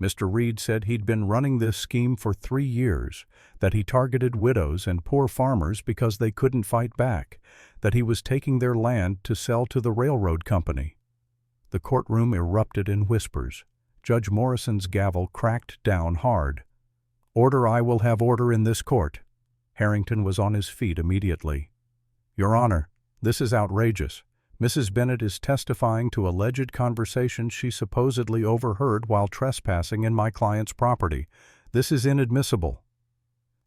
Mr. Reed said he'd been running this scheme for 3 years, that he targeted widows and poor farmers because they couldn't fight back, that he was taking their land to sell to the railroad company. The courtroom erupted in whispers. Judge Morrison's gavel cracked down hard. Order, I will have order in this court. Harrington was on his feet immediately. Your Honor, this is outrageous. Mrs. Bennett is testifying to alleged conversations she supposedly overheard while trespassing in my client's property. This is inadmissible.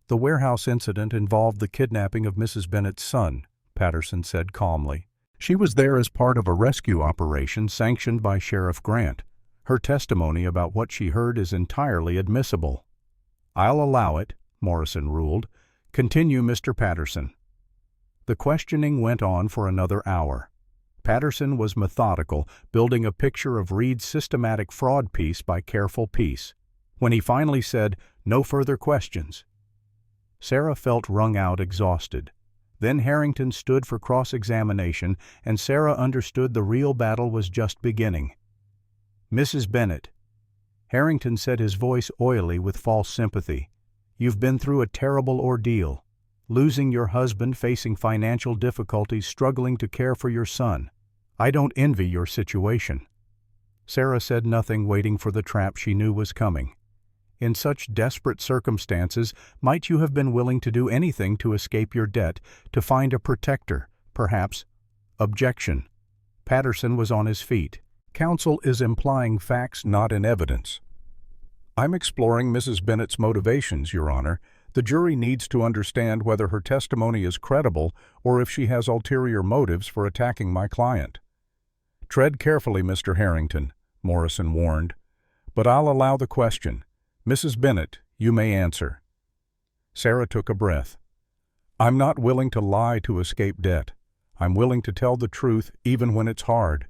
The warehouse incident involved the kidnapping of Mrs. Bennett's son, Patterson said calmly. She was there as part of a rescue operation sanctioned by Sheriff Grant. Her testimony about what she heard is entirely admissible. I'll allow it, Morrison ruled. Continue, Mr. Patterson. The questioning went on for another hour. Patterson was methodical, building a picture of Reed's systematic fraud piece by careful piece. When he finally said, "No further questions," Sarah felt wrung out, exhausted. Then Harrington stood for cross-examination, and Sarah understood the real battle was just beginning. Mrs. Bennett. Harrington said, his voice oily with false sympathy. You've been through a terrible ordeal. Losing your husband, facing financial difficulties, struggling to care for your son. I don't envy your situation. Sarah said nothing, waiting for the trap she knew was coming. In such desperate circumstances, might you have been willing to do anything to escape your debt, to find a protector, perhaps? Objection. Patterson was on his feet. Counsel is implying facts, not in evidence. I'm exploring Mrs. Bennett's motivations, Your Honor. The jury needs to understand whether her testimony is credible or if she has ulterior motives for attacking my client. Tread carefully, Mr. Harrington, Morrison warned. But I'll allow the question. Mrs. Bennett, you may answer. Sarah took a breath. I'm not willing to lie to escape debt. I'm willing to tell the truth even when it's hard,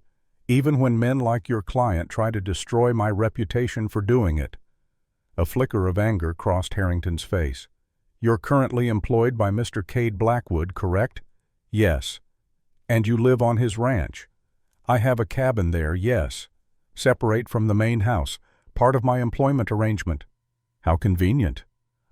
even when men like your client try to destroy my reputation for doing it. A flicker of anger crossed Harrington's face. You're currently employed by Mr. Cade Blackwood, correct? Yes. And you live on his ranch? I have a cabin there, yes. Separate from the main house, part of my employment arrangement. How convenient.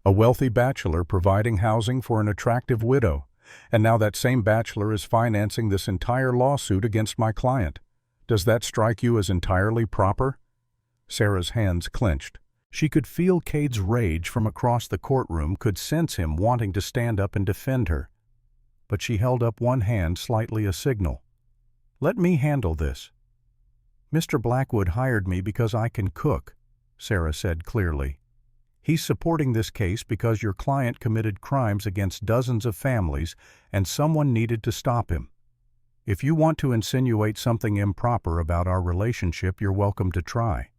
A wealthy bachelor providing housing for an attractive widow, and now that same bachelor is financing this entire lawsuit against my client. Does that strike you as entirely proper? Sarah's hands clenched. She could feel Cade's rage from across the courtroom, could sense him wanting to stand up and defend her. But she held up one hand, slightly a signal. Let me handle this. Mr. Blackwood hired me because I can cook, Sarah said clearly. He's supporting this case because your client committed crimes against dozens of families and someone needed to stop him. If you want to insinuate something improper about our relationship, you're welcome to try.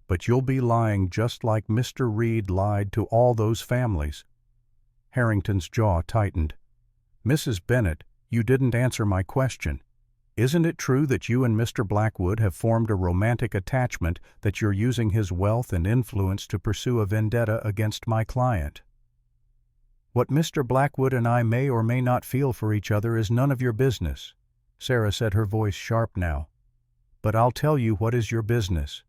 But you'll be lying just like Mr. Reed lied to all those families. Harrington's jaw tightened. Mrs. Bennett, you didn't answer my question. Isn't it true that you and Mr. Blackwood have formed a romantic attachment, that you're using his wealth and influence to pursue a vendetta against my client? What Mr. Blackwood and I may or may not feel for each other is none of your business, Sarah said, her voice sharp now. But I'll tell you what is your business.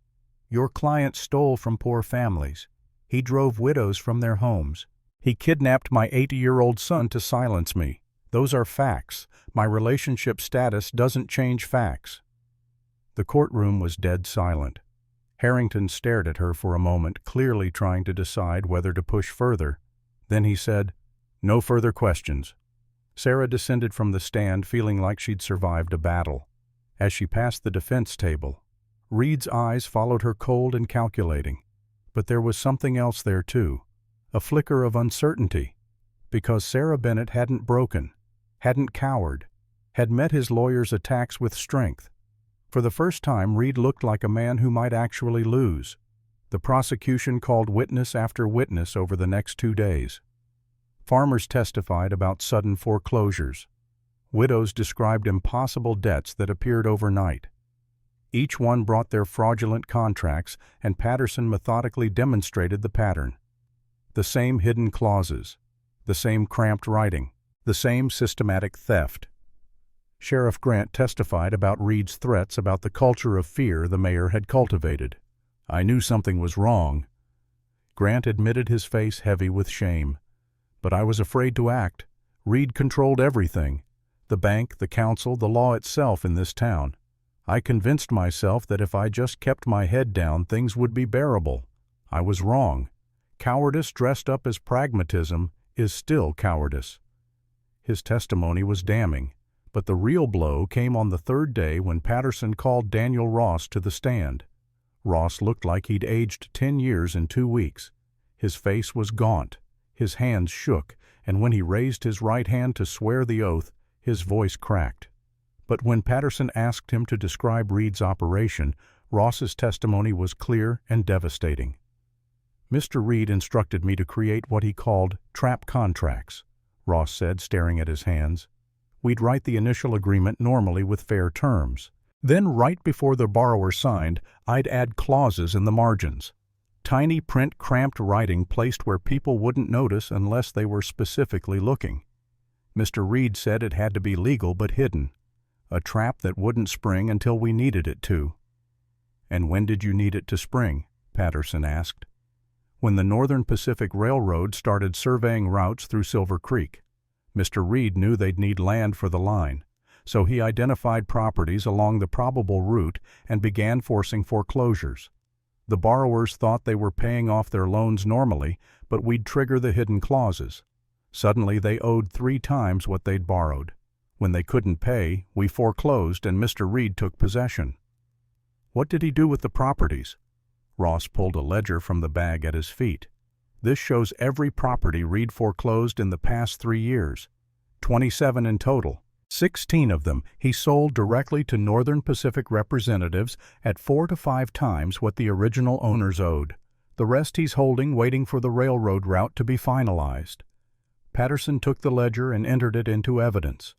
Your client stole from poor families. He drove widows from their homes. He kidnapped my 80-year-old son to silence me. Those are facts. My relationship status doesn't change facts. The courtroom was dead silent. Harrington stared at her for a moment, clearly trying to decide whether to push further. Then he said, "No further questions." Sarah descended from the stand feeling like she'd survived a battle. As she passed the defense table, Reed's eyes followed her cold and calculating. But there was something else there too, a flicker of uncertainty, because Sarah Bennett hadn't broken, hadn't cowered, had met his lawyer's attacks with strength. For the first time, Reed looked like a man who might actually lose. The prosecution called witness after witness over the next 2 days. Farmers testified about sudden foreclosures. Widows described impossible debts that appeared overnight. Each one brought their fraudulent contracts, and Patterson methodically demonstrated the pattern. The same hidden clauses, the same cramped writing, the same systematic theft. Sheriff Grant testified about Reed's threats about the culture of fear the mayor had cultivated. "I knew something was wrong." Grant admitted, his face heavy with shame. "But I was afraid to act. Reed controlled everything. The bank, the council, the law itself in this town. I convinced myself that if I just kept my head down, things would be bearable. I was wrong. Cowardice dressed up as pragmatism is still cowardice." His testimony was damning, but the real blow came on the 3rd day when Patterson called Daniel Ross to the stand. Ross looked like he'd aged 10 years in 2 weeks. His face was gaunt, his hands shook, and when he raised his right hand to swear the oath, his voice cracked. But when Patterson asked him to describe Reed's operation, Ross's testimony was clear and devastating. "Mr. Reed instructed me to create what he called trap contracts," Ross said, staring at his hands. "We'd write the initial agreement normally with fair terms. Then right before the borrower signed, I'd add clauses in the margins. Tiny print, cramped writing placed where people wouldn't notice unless they were specifically looking. Mr. Reed said it had to be legal but hidden. A trap that wouldn't spring until we needed it to." "And when did you need it to spring?" Patterson asked. "When the Northern Pacific Railroad started surveying routes through Silver Creek. Mr. Reed knew they'd need land for the line, so he identified properties along the probable route and began forcing foreclosures. The borrowers thought they were paying off their loans normally, but we'd trigger the hidden clauses. Suddenly they owed 3 times what they'd borrowed. When they couldn't pay, we foreclosed and Mr. Reed took possession." "What did he do with the properties?" Ross pulled a ledger from the bag at his feet. "This shows every property Reed foreclosed in the past 3 years. 27 in total. 16 of them he sold directly to Northern Pacific representatives at 4 to 5 times what the original owners owed. The rest he's holding, waiting for the railroad route to be finalized." Patterson took the ledger and entered it into evidence.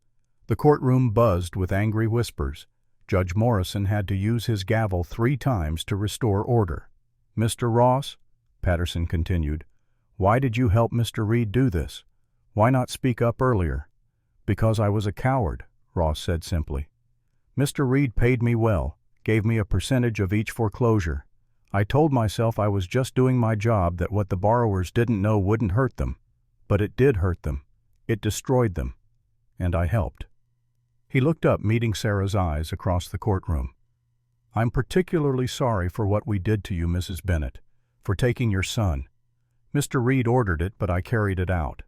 The courtroom buzzed with angry whispers. Judge Morrison had to use his gavel 3 times to restore order. "Mr. Ross," Patterson continued, "why did you help Mr. Reed do this? Why not speak up earlier?" "Because I was a coward," Ross said simply. "Mr. Reed paid me well, gave me a percentage of each foreclosure. I told myself I was just doing my job, that what the borrowers didn't know wouldn't hurt them. But it did hurt them. It destroyed them. And I helped." He looked up, meeting Sarah's eyes across the courtroom. "I'm particularly sorry for what we did to you, Mrs. Bennett, for taking your son. Mr. Reed ordered it, but I carried it out.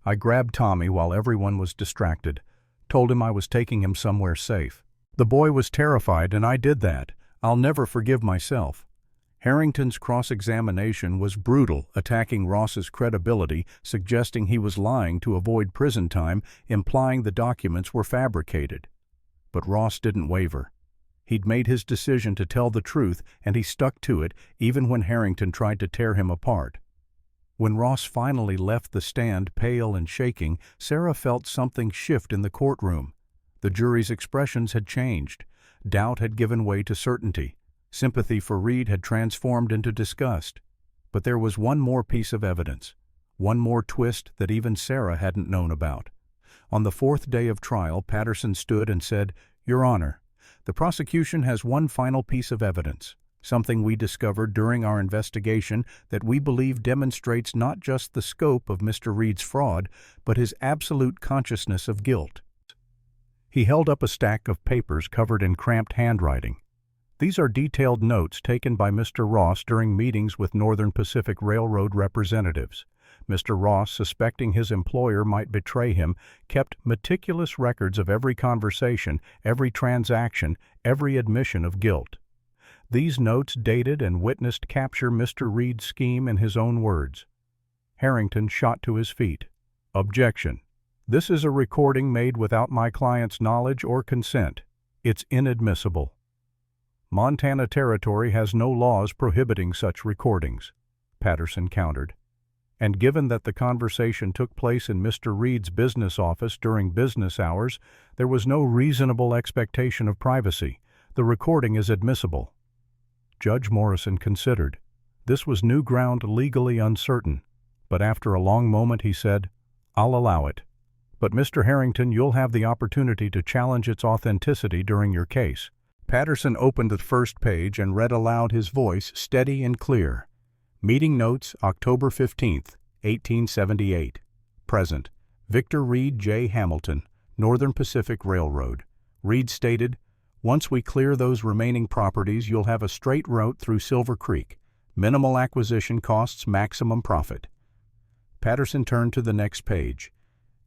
I grabbed Tommy while everyone was distracted, told him I was taking him somewhere safe. The boy was terrified, and I did that. I'll never forgive myself." Harrington's cross-examination was brutal, attacking Ross's credibility, suggesting he was lying to avoid prison time, implying the documents were fabricated. But Ross didn't waver. He'd made his decision to tell the truth, and he stuck to it, even when Harrington tried to tear him apart. When Ross finally left the stand, pale and shaking, Sarah felt something shift in the courtroom. The jury's expressions had changed. Doubt had given way to certainty. Sympathy for Reed had transformed into disgust. But there was one more piece of evidence, one more twist that even Sarah hadn't known about. On the 4th day of trial, Patterson stood and said, "Your Honor, the prosecution has one final piece of evidence, something we discovered during our investigation that we believe demonstrates not just the scope of Mr. Reed's fraud, but his absolute consciousness of guilt." He held up a stack of papers covered in cramped handwriting. These are detailed notes taken by Mr. Ross during meetings with Northern Pacific Railroad representatives. Mr. Ross, suspecting his employer might betray him, kept meticulous records of every conversation, every transaction, every admission of guilt. These notes dated and witnessed capture Mr. Reed's scheme in his own words. Harrington shot to his feet. Objection. This is a recording made without my client's knowledge or consent. It's inadmissible. Montana Territory has no laws prohibiting such recordings, Patterson countered. And given that the conversation took place in Mr. Reed's business office during business hours, there was no reasonable expectation of privacy. The recording is admissible. Judge Morrison considered. This was new ground, legally uncertain, but after a long moment he said, "I'll allow it. But Mr. Harrington, you'll have the opportunity to challenge its authenticity during your case." Patterson opened the first page and read aloud, his voice steady and clear. Meeting notes, October 15th, 1878. Present. Victor Reed J. Hamilton, Northern Pacific Railroad. Reed stated, "Once we clear those remaining properties, you'll have a straight route through Silver Creek. Minimal acquisition costs, maximum profit." Patterson turned to the next page.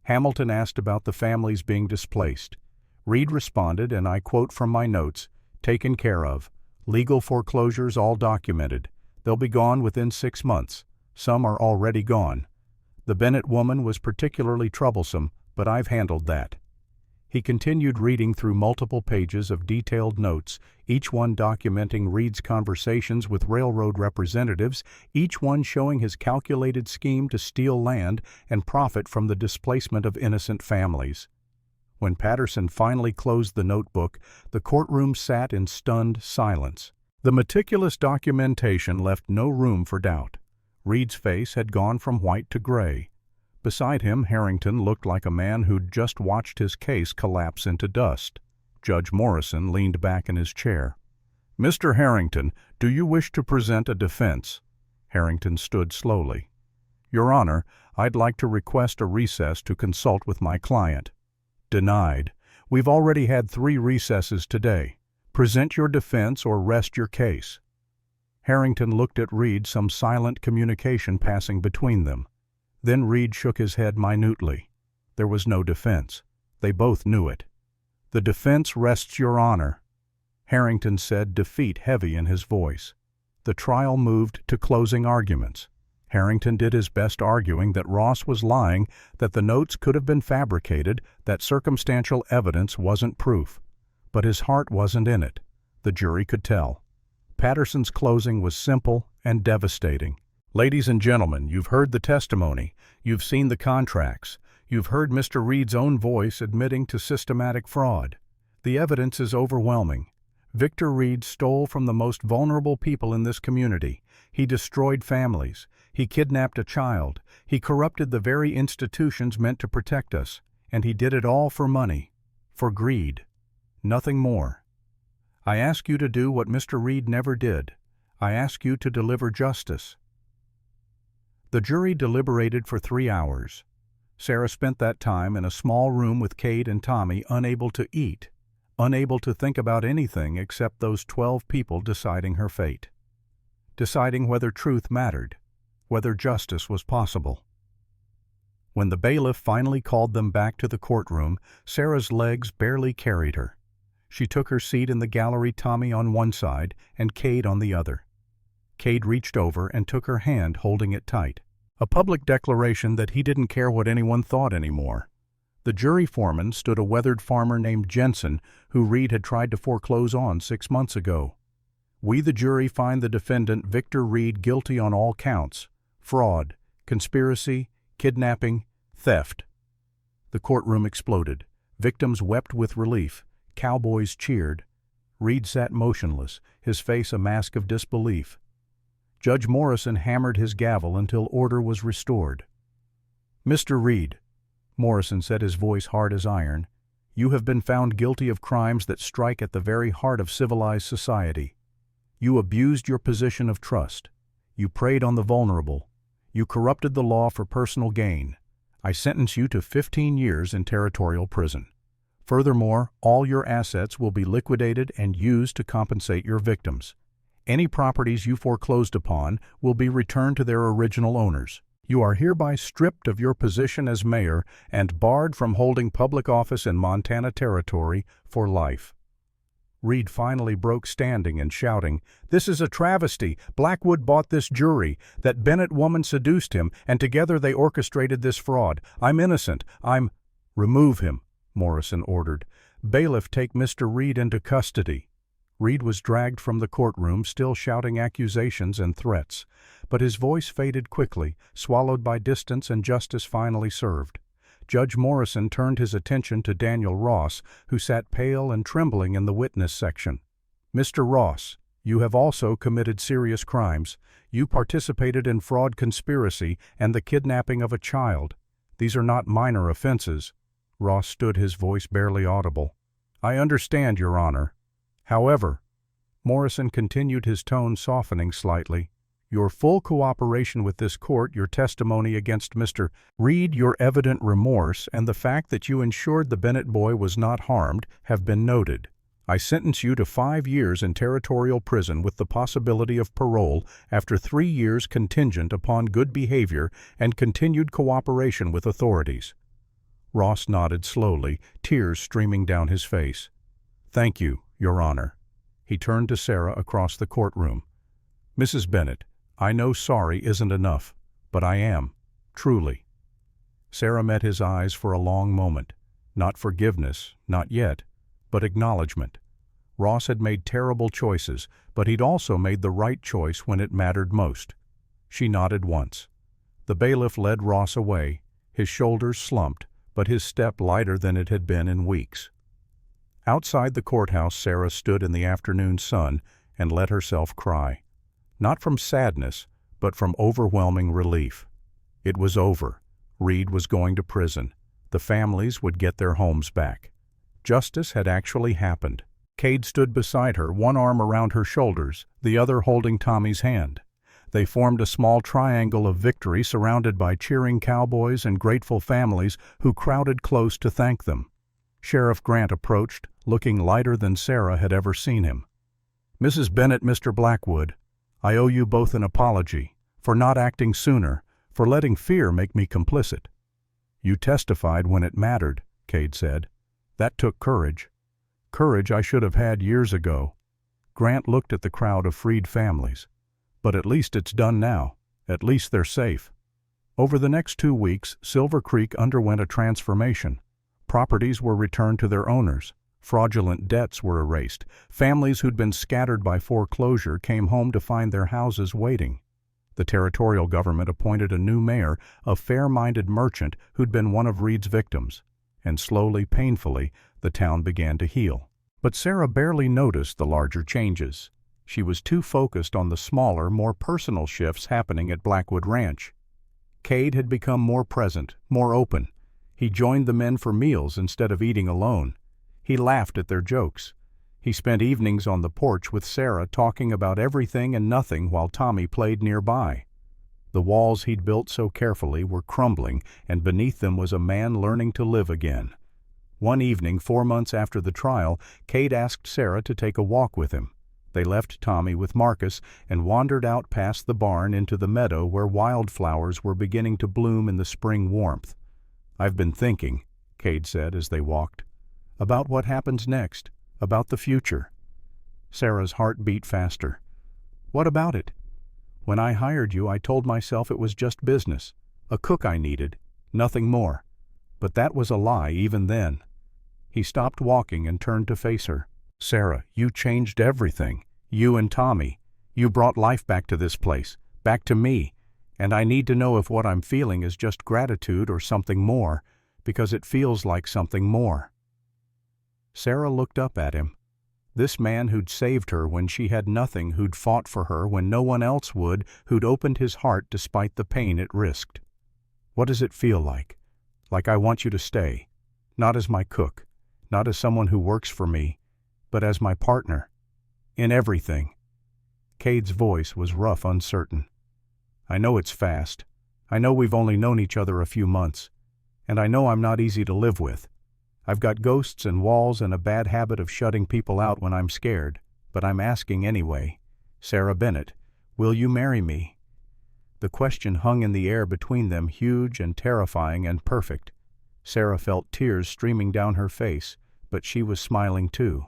Hamilton asked about the families being displaced. Reed responded, and I quote from my notes, "Taken care of. Legal foreclosures all documented. They'll be gone within 6 months. Some are already gone. The Bennett woman was particularly troublesome, but I've handled that." He continued reading through multiple pages of detailed notes, each one documenting Reed's conversations with railroad representatives, each one showing his calculated scheme to steal land and profit from the displacement of innocent families. When Patterson finally closed the notebook, the courtroom sat in stunned silence. The meticulous documentation left no room for doubt. Reed's face had gone from white to gray. Beside him, Harrington looked like a man who'd just watched his case collapse into dust. Judge Morrison leaned back in his chair. "Mr. Harrington, do you wish to present a defense?" Harrington stood slowly. "Your Honor, I'd like to request a recess to consult with my client." Denied. We've already had 3 recesses today. Present your defense or rest your case. Harrington looked at Reed, some silent communication passing between them. Then Reed shook his head minutely. There was no defense. They both knew it. "The defense rests, Your Honor," Harrington said, defeat heavy in his voice. The trial moved to closing arguments. Harrington did his best arguing that Ross was lying, that the notes could have been fabricated, that circumstantial evidence wasn't proof. But his heart wasn't in it. The jury could tell. Patterson's closing was simple and devastating. "Ladies and gentlemen, you've heard the testimony. You've seen the contracts. You've heard Mr. Reed's own voice admitting to systematic fraud. The evidence is overwhelming. Victor Reed stole from the most vulnerable people in this community. He destroyed families. He kidnapped a child. He corrupted the very institutions meant to protect us. And he did it all for money. For greed. Nothing more. I ask you to do what Mr. Reed never did. I ask you to deliver justice." The jury deliberated for 3 hours. Sarah spent that time in a small room with Cade and Tommy, unable to eat, unable to think about anything except those 12 people deciding her fate, deciding whether truth mattered, whether justice was possible. When the bailiff finally called them back to the courtroom, Sarah's legs barely carried her. She took her seat in the gallery, Tommy on one side and Cade on the other. Cade reached over and took her hand, holding it tight. A public declaration that he didn't care what anyone thought anymore. The jury foreman stood a weathered farmer named Jensen, who Reed had tried to foreclose on 6 months ago. "We, the jury, find the defendant Victor Reed guilty on all counts: fraud, conspiracy, kidnapping, theft." The courtroom exploded. Victims wept with relief. Cowboys cheered. Reed sat motionless, his face a mask of disbelief. Judge Morrison hammered his gavel until order was restored. "Mr. Reed," Morrison said, his voice hard as iron, "you have been found guilty of crimes that strike at the very heart of civilized society. You abused your position of trust. You preyed on the vulnerable. You corrupted the law for personal gain. I sentence you to 15 years in territorial prison." Furthermore, all your assets will be liquidated and used to compensate your victims. Any properties you foreclosed upon will be returned to their original owners. You are hereby stripped of your position as mayor and barred from holding public office in Montana Territory for life." Reed finally broke standing and shouting, "This is a travesty! Blackwood bought this jury. That Bennett woman seduced him, and together they orchestrated this fraud. I'm innocent. Remove him," Morrison ordered. "Bailiff, take Mr. Reed into custody." Reed was dragged from the courtroom, still shouting accusations and threats. But his voice faded quickly, swallowed by distance, and justice finally served. Judge Morrison turned his attention to Daniel Ross, who sat pale and trembling in the witness section. "Mr. Ross, you have also committed serious crimes. You participated in fraud conspiracy and the kidnapping of a child. These are not minor offenses." Ross stood, his voice barely audible. "I understand, Your Honor. However," Morrison continued, his tone softening slightly, "your full cooperation with this court, your testimony against Mr. Reed, your evident remorse, and the fact that you ensured the Bennett boy was not harmed have been noted. I sentence you to 5 years in territorial prison with the possibility of parole after 3 years contingent upon good behavior and continued cooperation with authorities." Ross nodded slowly, tears streaming down his face. "Thank you, Your Honor." He turned to Sarah across the courtroom. "Mrs. Bennett, I know sorry isn't enough, but I am, truly." Sarah met his eyes for a long moment. Not forgiveness, not yet, but acknowledgement. Ross had made terrible choices, but he'd also made the right choice when it mattered most. She nodded once. The bailiff led Ross away, his shoulders slumped, but his step lighter than it had been in weeks. Outside the courthouse, Sarah stood in the afternoon sun and let herself cry. Not from sadness, but from overwhelming relief. It was over. Reed was going to prison. The families would get their homes back. Justice had actually happened. Cade stood beside her, one arm around her shoulders, the other holding Tommy's hand. They formed a small triangle of victory surrounded by cheering cowboys and grateful families who crowded close to thank them. Sheriff Grant approached, looking lighter than Sarah had ever seen him. "Mrs. Bennett, Mr. Blackwood, I owe you both an apology, for not acting sooner, for letting fear make me complicit." "You testified when it mattered," Cade said. "That took courage. Courage I should have had years ago." Grant looked at the crowd of freed families. "But at least it's done now. At least they're safe." Over the next 2 weeks, Silver Creek underwent a transformation. Properties were returned to their owners. Fraudulent debts were erased. Families who'd been scattered by foreclosure came home to find their houses waiting. The territorial government appointed a new mayor, a fair-minded merchant who'd been one of Reed's victims. And slowly, painfully, the town began to heal. But Sarah barely noticed the larger changes. She was too focused on the smaller, more personal shifts happening at Blackwood Ranch. Cade had become more present, more open. He joined the men for meals instead of eating alone. He laughed at their jokes. He spent evenings on the porch with Sarah talking about everything and nothing while Tommy played nearby. The walls he'd built so carefully were crumbling, and beneath them was a man learning to live again. One evening, 4 months after the trial, Cade asked Sarah to take a walk with him. They left Tommy with Marcus and wandered out past the barn into the meadow where wildflowers were beginning to bloom in the spring warmth. "I've been thinking," Cade said as they walked, "about what happens next, about the future." Sarah's heart beat faster. "What about it? When I hired you, I told myself it was just business, a cook I needed, nothing more. But that was a lie even then." He stopped walking and turned to face her. "Sarah, you changed everything. You and Tommy. You brought life back to this place, back to me. And I need to know if what I'm feeling is just gratitude or something more, because it feels like something more." Sarah looked up at him. This man who'd saved her when she had nothing, who'd fought for her when no one else would, who'd opened his heart despite the pain it risked. "What does it feel like? Like I want you to stay. Not as my cook, not as someone who works for me, but as my partner. In everything." Cade's voice was rough, uncertain. "I know it's fast. I know we've only known each other a few months. And I know I'm not easy to live with. I've got ghosts and walls and a bad habit of shutting people out when I'm scared, but I'm asking anyway. Sarah Bennett, will you marry me?" The question hung in the air between them, huge and terrifying and perfect. Sarah felt tears streaming down her face, but she was smiling too.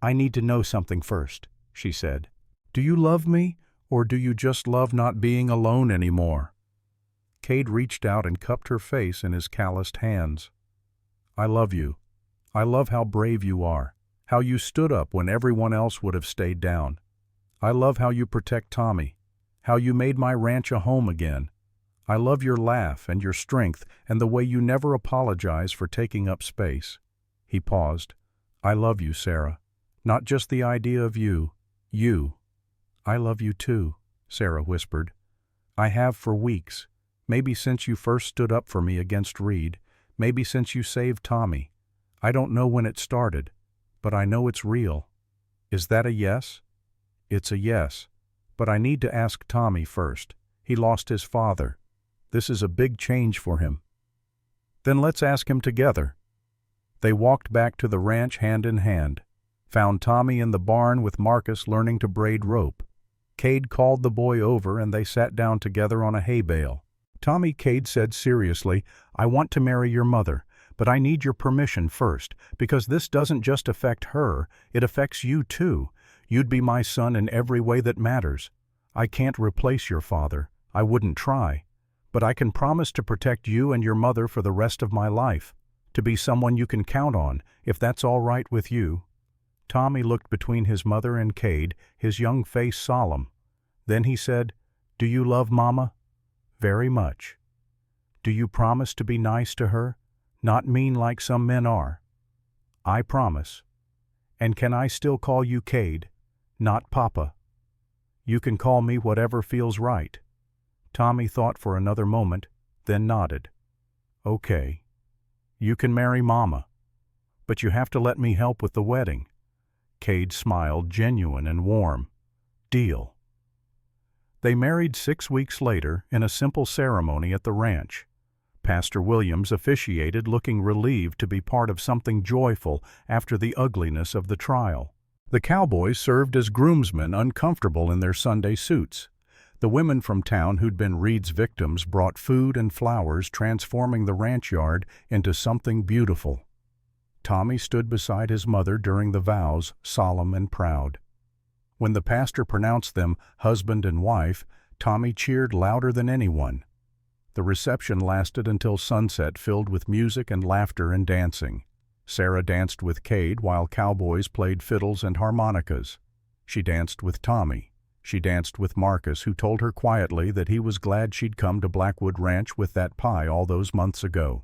"I need to know something first," she said. "Do you love me, or do you just love not being alone anymore?" Cade reached out and cupped her face in his calloused hands. "I love you. I love how brave you are, how you stood up when everyone else would have stayed down. I love how you protect Tommy, how you made my ranch a home again. I love your laugh and your strength and the way you never apologize for taking up space." He paused. "I love you, Sarah. Not just the idea of you. You." "I love you too," Sarah whispered. "I have for weeks. Maybe since you first stood up for me against Reed. Maybe since you saved Tommy. I don't know when it started, but I know it's real. Is that a yes?" "It's a yes. But I need to ask Tommy first. He lost his father. This is a big change for him." "Then let's ask him together." They walked back to the ranch hand in hand, found Tommy in the barn with Marcus learning to braid rope. Cade called the boy over and they sat down together on a hay bale. "Tommy," Cade said seriously, "I want to marry your mother, but I need your permission first, because this doesn't just affect her, it affects you too. You'd be my son in every way that matters. I can't replace your father. I wouldn't try. But I can promise to protect you and your mother for the rest of my life, to be someone you can count on, if that's all right with you." Tommy looked between his mother and Cade, his young face solemn. Then he said, "Do you love Mama?" "Very much." "Do you promise to be nice to her? Not mean like some men are?" "I promise." "And can I still call you Cade? Not Papa?" "You can call me whatever feels right." Tommy thought for another moment, then nodded. "Okay. You can marry Mama. But you have to let me help with the wedding." Cade smiled, genuine and warm. "Deal." They married 6 weeks later in a simple ceremony at the ranch. Pastor Williams officiated, looking relieved to be part of something joyful after the ugliness of the trial. The Cowboys served as groomsmen, uncomfortable in their Sunday suits. The women from town who'd been Reed's victims brought food and flowers, transforming the ranch yard into something beautiful. Tommy stood beside his mother during the vows, solemn and proud. When the pastor pronounced them husband and wife, Tommy cheered louder than anyone. The reception lasted until sunset, filled with music and laughter and dancing. Sarah danced with Cade while cowboys played fiddles and harmonicas. She danced with Tommy. She danced with Marcus, who told her quietly that he was glad she'd come to Blackwood Ranch with that pie all those months ago.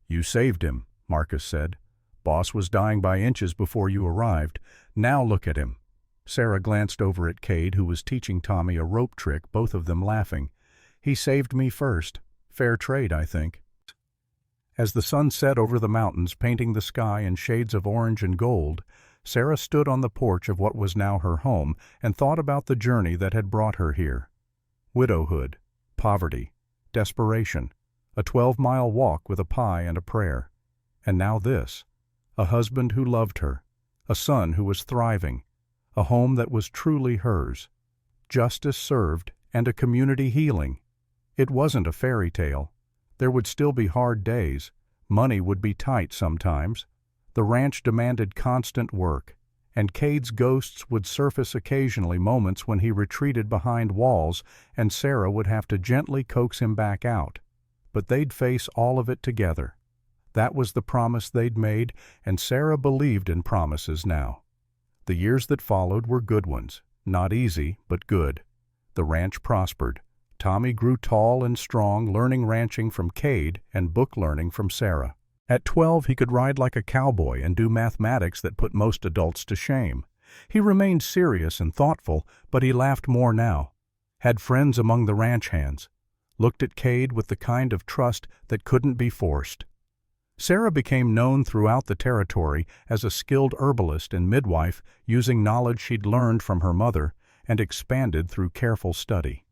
"You saved him," Marcus said. "Boss was dying by inches before you arrived. Now look at him." Sarah glanced over at Cade, who was teaching Tommy a rope trick, both of them laughing. "He saved me first. Fair trade, I think." As the sun set over the mountains, painting the sky in shades of orange and gold, Sarah stood on the porch of what was now her home and thought about the journey that had brought her here. Widowhood, poverty, desperation, a 12-mile walk with a pie and a prayer. And now this, a husband who loved her, a son who was thriving, a home that was truly hers, justice served, and a community healing. It wasn't a fairy tale. There would still be hard days. Money would be tight sometimes. The ranch demanded constant work, and Cade's ghosts would surface occasionally, moments when he retreated behind walls and Sarah would have to gently coax him back out. But they'd face all of it together. That was the promise they'd made, and Sarah believed in promises now. The years that followed were good ones, not easy, but good. The ranch prospered. Tommy grew tall and strong, learning ranching from Cade and book learning from Sarah. At 12, he could ride like a cowboy and do mathematics that put most adults to shame. He remained serious and thoughtful, but he laughed more now. Had friends among the ranch hands. Looked at Cade with the kind of trust that couldn't be forced. Sarah became known throughout the territory as a skilled herbalist and midwife, using knowledge she'd learned from her mother and expanded through careful study.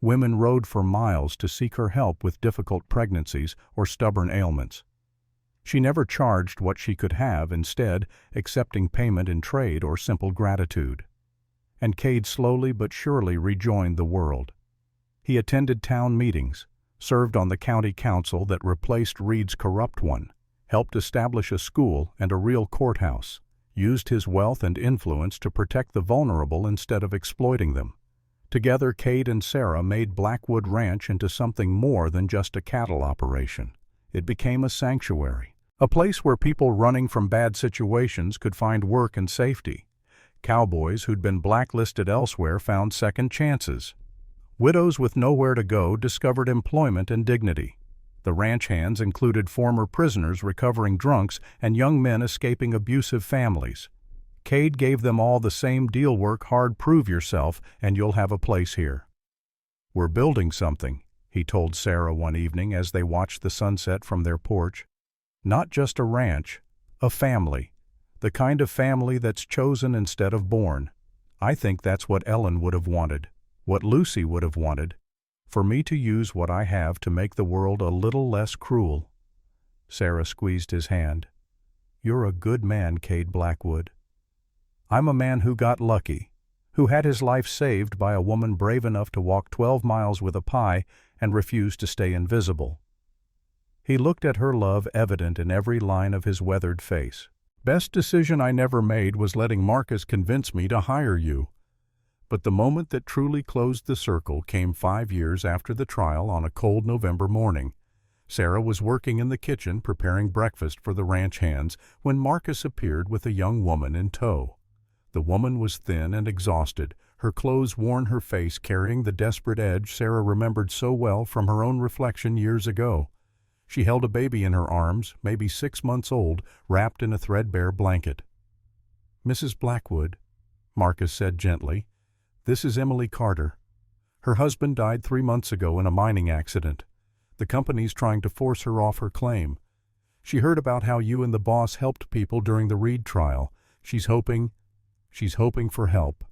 Women rode for miles to seek her help with difficult pregnancies or stubborn ailments. She never charged what she could have, instead accepting payment in trade or simple gratitude. And Cade slowly but surely rejoined the world. He attended town meetings, served on the county council that replaced Reed's corrupt one, helped establish a school and a real courthouse, used his wealth and influence to protect the vulnerable instead of exploiting them. Together, Cade and Sarah made Blackwood Ranch into something more than just a cattle operation. It became a sanctuary, a place where people running from bad situations could find work and safety. Cowboys who'd been blacklisted elsewhere found second chances. Widows with nowhere to go discovered employment and dignity. The ranch hands included former prisoners recovering drunks and young men escaping abusive families. Cade gave them all the same deal: work hard, prove yourself, and you'll have a place here. "We're building something," he told Sarah one evening as they watched the sunset from their porch. "Not just a ranch, a family. The kind of family that's chosen instead of born. I think that's what Ellen would have wanted, what Lucy would have wanted, for me to use what I have to make the world a little less cruel." Sarah squeezed his hand. "You're a good man, Cade Blackwood." "I'm a man who got lucky, who had his life saved by a woman brave enough to walk 12 miles with a pie and refuse to stay invisible." He looked at her love evident in every line of his weathered face. "Best decision I never made was letting Marcus convince me to hire you." But the moment that truly closed the circle came 5 years after the trial on a cold November morning. Sarah was working in the kitchen preparing breakfast for the ranch hands when Marcus appeared with a young woman in tow. The woman was thin and exhausted, her clothes worn, her face carrying the desperate edge Sarah remembered so well from her own reflection years ago. She held a baby in her arms, maybe 6 months old, wrapped in a threadbare blanket. "Mrs. Blackwood," Marcus said gently, "this is Emily Carter. Her husband died 3 months ago in a mining accident. The company's trying to force her off her claim. She heard about how you and the boss helped people during the Reed trial. She's hoping for help."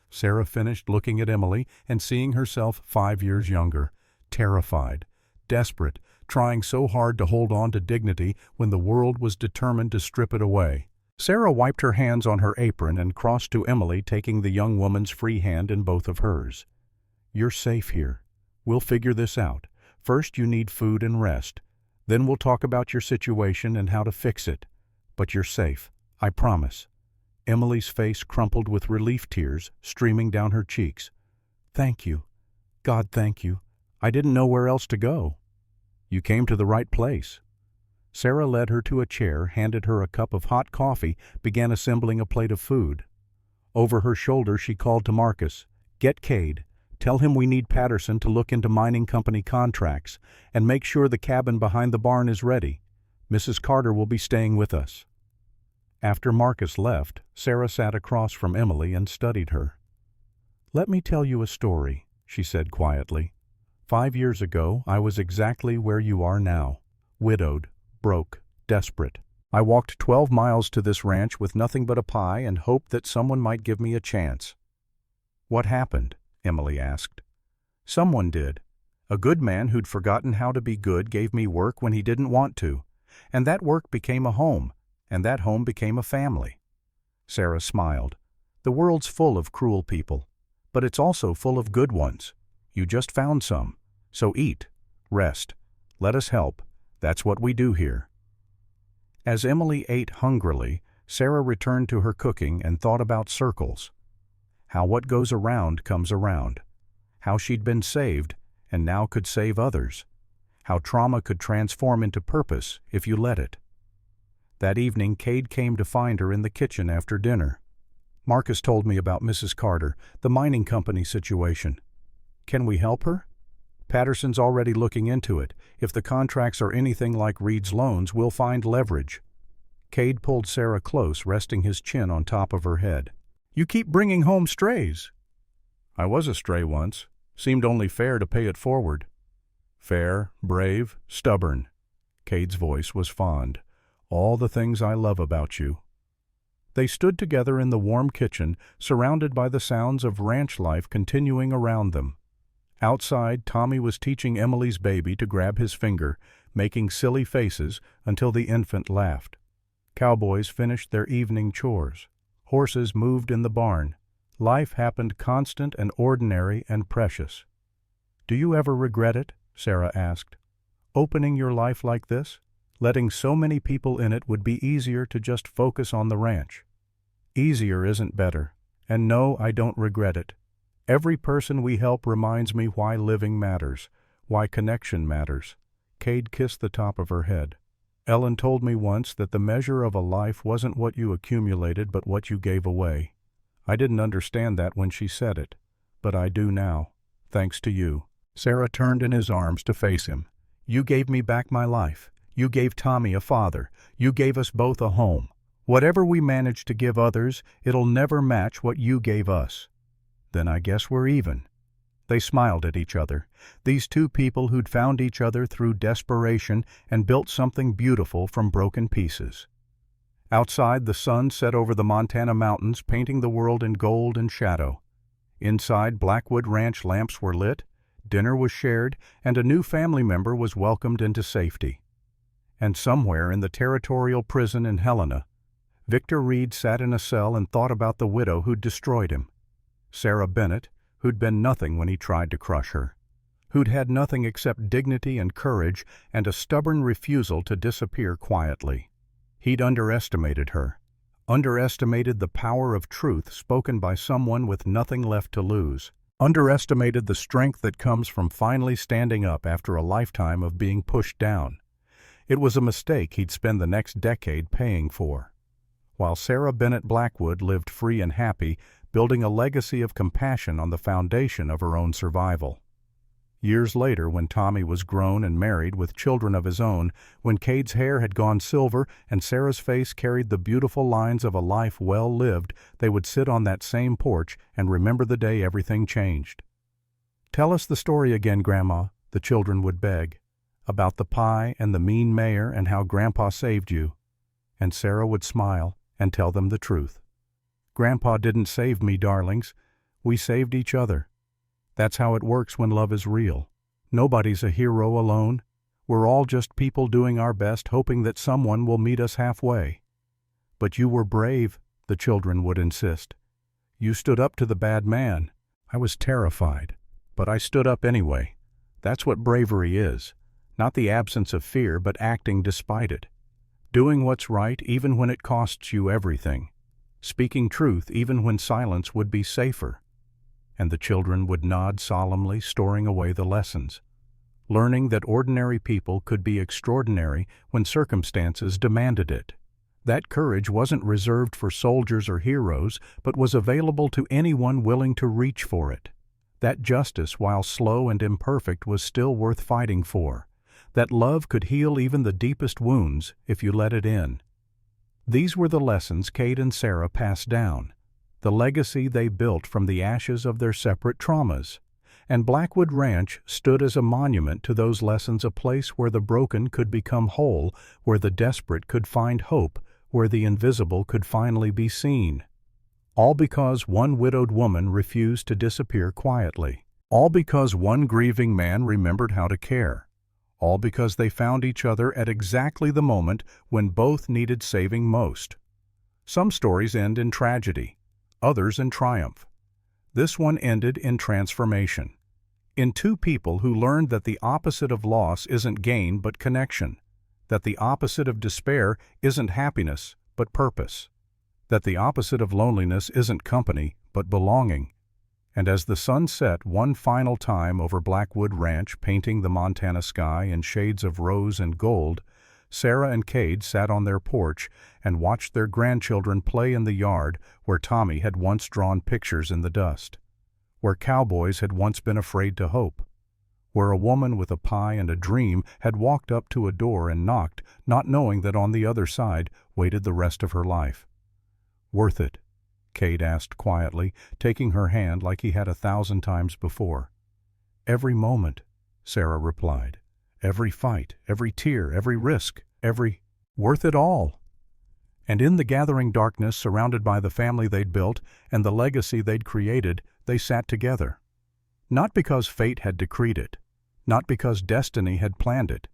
Sarah finished, looking at Emily and seeing herself 5 years younger, terrified, desperate, trying so hard to hold on to dignity when the world was determined to strip it away. Sarah wiped her hands on her apron and crossed to Emily, taking the young woman's free hand in both of hers. "You're safe here. We'll figure this out. First you need food and rest. Then we'll talk about your situation and how to fix it. But you're safe, I promise." Emily's face crumpled with relief, tears streaming down her cheeks. "Thank you. God, thank you. I didn't know where else to go." "You came to the right place." Sarah led her to a chair, handed her a cup of hot coffee, began assembling a plate of food. Over her shoulder she called to Marcus, "Get Cade. Tell him we need Patterson to look into mining company contracts, and make sure the cabin behind the barn is ready. Mrs. Carter will be staying with us." After Marcus left, Sarah sat across from Emily and studied her. "Let me tell you a story," she said quietly. 5 years ago, I was exactly where you are now, widowed, broke, desperate. I walked 12 miles to this ranch with nothing but a pie and hoped that someone might give me a chance." "What happened?" Emily asked. "Someone did. A good man who'd forgotten how to be good gave me work when he didn't want to, and that work became a home, and that home became a family." Sarah smiled. "The world's full of cruel people, but it's also full of good ones. You just found some. So eat, rest, let us help. That's what we do here." As Emily ate hungrily, Sarah returned to her cooking and thought about circles. How what goes around comes around. How she'd been saved and now could save others. How trauma could transform into purpose if you let it. That evening, Cade came to find her in the kitchen after dinner. "Marcus told me about Mrs. Carter, the mining company situation. Can we help her? Patterson's already looking into it. If the contracts are anything like Reed's loans, we'll find leverage." Cade pulled Sarah close, resting his chin on top of her head. "You keep bringing home strays." "I was a stray once. Seemed only fair to pay it forward." "Fair, brave, stubborn." Cade's voice was fond. "All the things I love about you." They stood together in the warm kitchen, surrounded by the sounds of ranch life continuing around them. Outside, Tommy was teaching Emily's baby to grab his finger, making silly faces until the infant laughed. Cowboys finished their evening chores. Horses moved in the barn. Life happened constant and ordinary and precious. "Do you ever regret it?" Sarah asked. "Opening your life like this? Letting so many people in it would be easier to just focus on the ranch." "Easier isn't better. And no, I don't regret it. Every person we help reminds me why living matters, why connection matters." Cade kissed the top of her head. "Ellen told me once that the measure of a life wasn't what you accumulated but what you gave away. I didn't understand that when she said it, but I do now, thanks to you." Sarah turned in his arms to face him. "You gave me back my life. You gave Tommy a father. You gave us both a home. Whatever we manage to give others, it'll never match what you gave us." "Then I guess we're even." They smiled at each other, these two people who'd found each other through desperation and built something beautiful from broken pieces. Outside, the sun set over the Montana mountains, painting the world in gold and shadow. Inside, Blackwood Ranch lamps were lit, dinner was shared, and a new family member was welcomed into safety. And somewhere in the territorial prison in Helena, Victor Reed sat in a cell and thought about the widow who'd destroyed him. Sarah Bennett, who'd been nothing when he tried to crush her, who'd had nothing except dignity and courage and a stubborn refusal to disappear quietly. He'd underestimated her, underestimated the power of truth spoken by someone with nothing left to lose, underestimated the strength that comes from finally standing up after a lifetime of being pushed down. It was a mistake he'd spend the next decade paying for. While Sarah Bennett Blackwood lived free and happy, building a legacy of compassion on the foundation of her own survival. Years later, when Tommy was grown and married with children of his own, when Cade's hair had gone silver and Sarah's face carried the beautiful lines of a life well lived, they would sit on that same porch and remember the day everything changed. "Tell us the story again, Grandma," the children would beg, "about the pie and the mean mayor and how Grandpa saved you." And Sarah would smile and tell them the truth. "Grandpa didn't save me, darlings. We saved each other. That's how it works when love is real. Nobody's a hero alone. We're all just people doing our best, hoping that someone will meet us halfway." "But you were brave," the children would insist. "You stood up to the bad man." "I was terrified, but I stood up anyway. That's what bravery is. Not the absence of fear, but acting despite it. Doing what's right even when it costs you everything. Speaking truth even when silence would be safer." And the children would nod solemnly, storing away the lessons. Learning that ordinary people could be extraordinary when circumstances demanded it. That courage wasn't reserved for soldiers or heroes, but was available to anyone willing to reach for it. That justice, while slow and imperfect, was still worth fighting for. That love could heal even the deepest wounds if you let it in. These were the lessons Cade and Sarah passed down, the legacy they built from the ashes of their separate traumas. And Blackwood Ranch stood as a monument to those lessons, a place where the broken could become whole, where the desperate could find hope, where the invisible could finally be seen. All because one widowed woman refused to disappear quietly. All because one grieving man remembered how to care. All because they found each other at exactly the moment when both needed saving most. Some stories end in tragedy, others in triumph. This one ended in transformation. In two people who learned that the opposite of loss isn't gain but connection, that the opposite of despair isn't happiness but purpose, that the opposite of loneliness isn't company but belonging. And as the sun set one final time over Blackwood Ranch, painting the Montana sky in shades of rose and gold, Sarah and Cade sat on their porch and watched their grandchildren play in the yard where Tommy had once drawn pictures in the dust, where cowboys had once been afraid to hope, where a woman with a pie and a dream had walked up to a door and knocked, not knowing that on the other side waited the rest of her life. "Worth it?" Cade asked quietly, taking her hand like he had 1,000 times before. "Every moment," Sarah replied. "Every fight, every tear, every risk, worth it all." And in the gathering darkness, surrounded by the family they'd built and the legacy they'd created, they sat together. Not because fate had decreed it, not because destiny had planned it,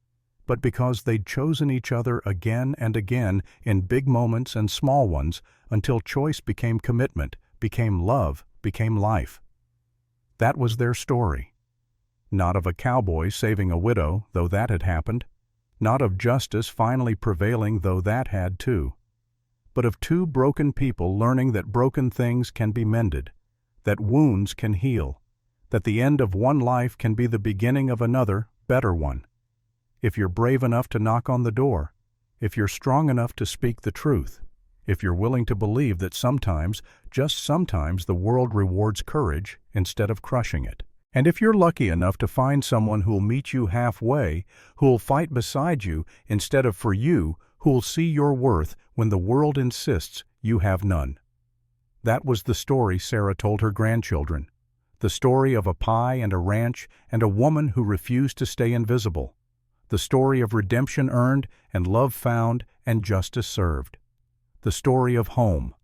but because they'd chosen each other again and again in big moments and small ones until choice became commitment, became love, became life. That was their story. Not of a cowboy saving a widow, though that had happened. Not of justice finally prevailing, though that had too. But of two broken people learning that broken things can be mended, that wounds can heal, that the end of one life can be the beginning of another, better one. If you're brave enough to knock on the door, if you're strong enough to speak the truth, if you're willing to believe that sometimes, just sometimes, the world rewards courage instead of crushing it. And if you're lucky enough to find someone who'll meet you halfway, who'll fight beside you instead of for you, who'll see your worth when the world insists you have none. That was the story Sarah told her grandchildren. The story of a pie and a ranch and a woman who refused to stay invisible. The story of redemption earned and love found and justice served. The story of home,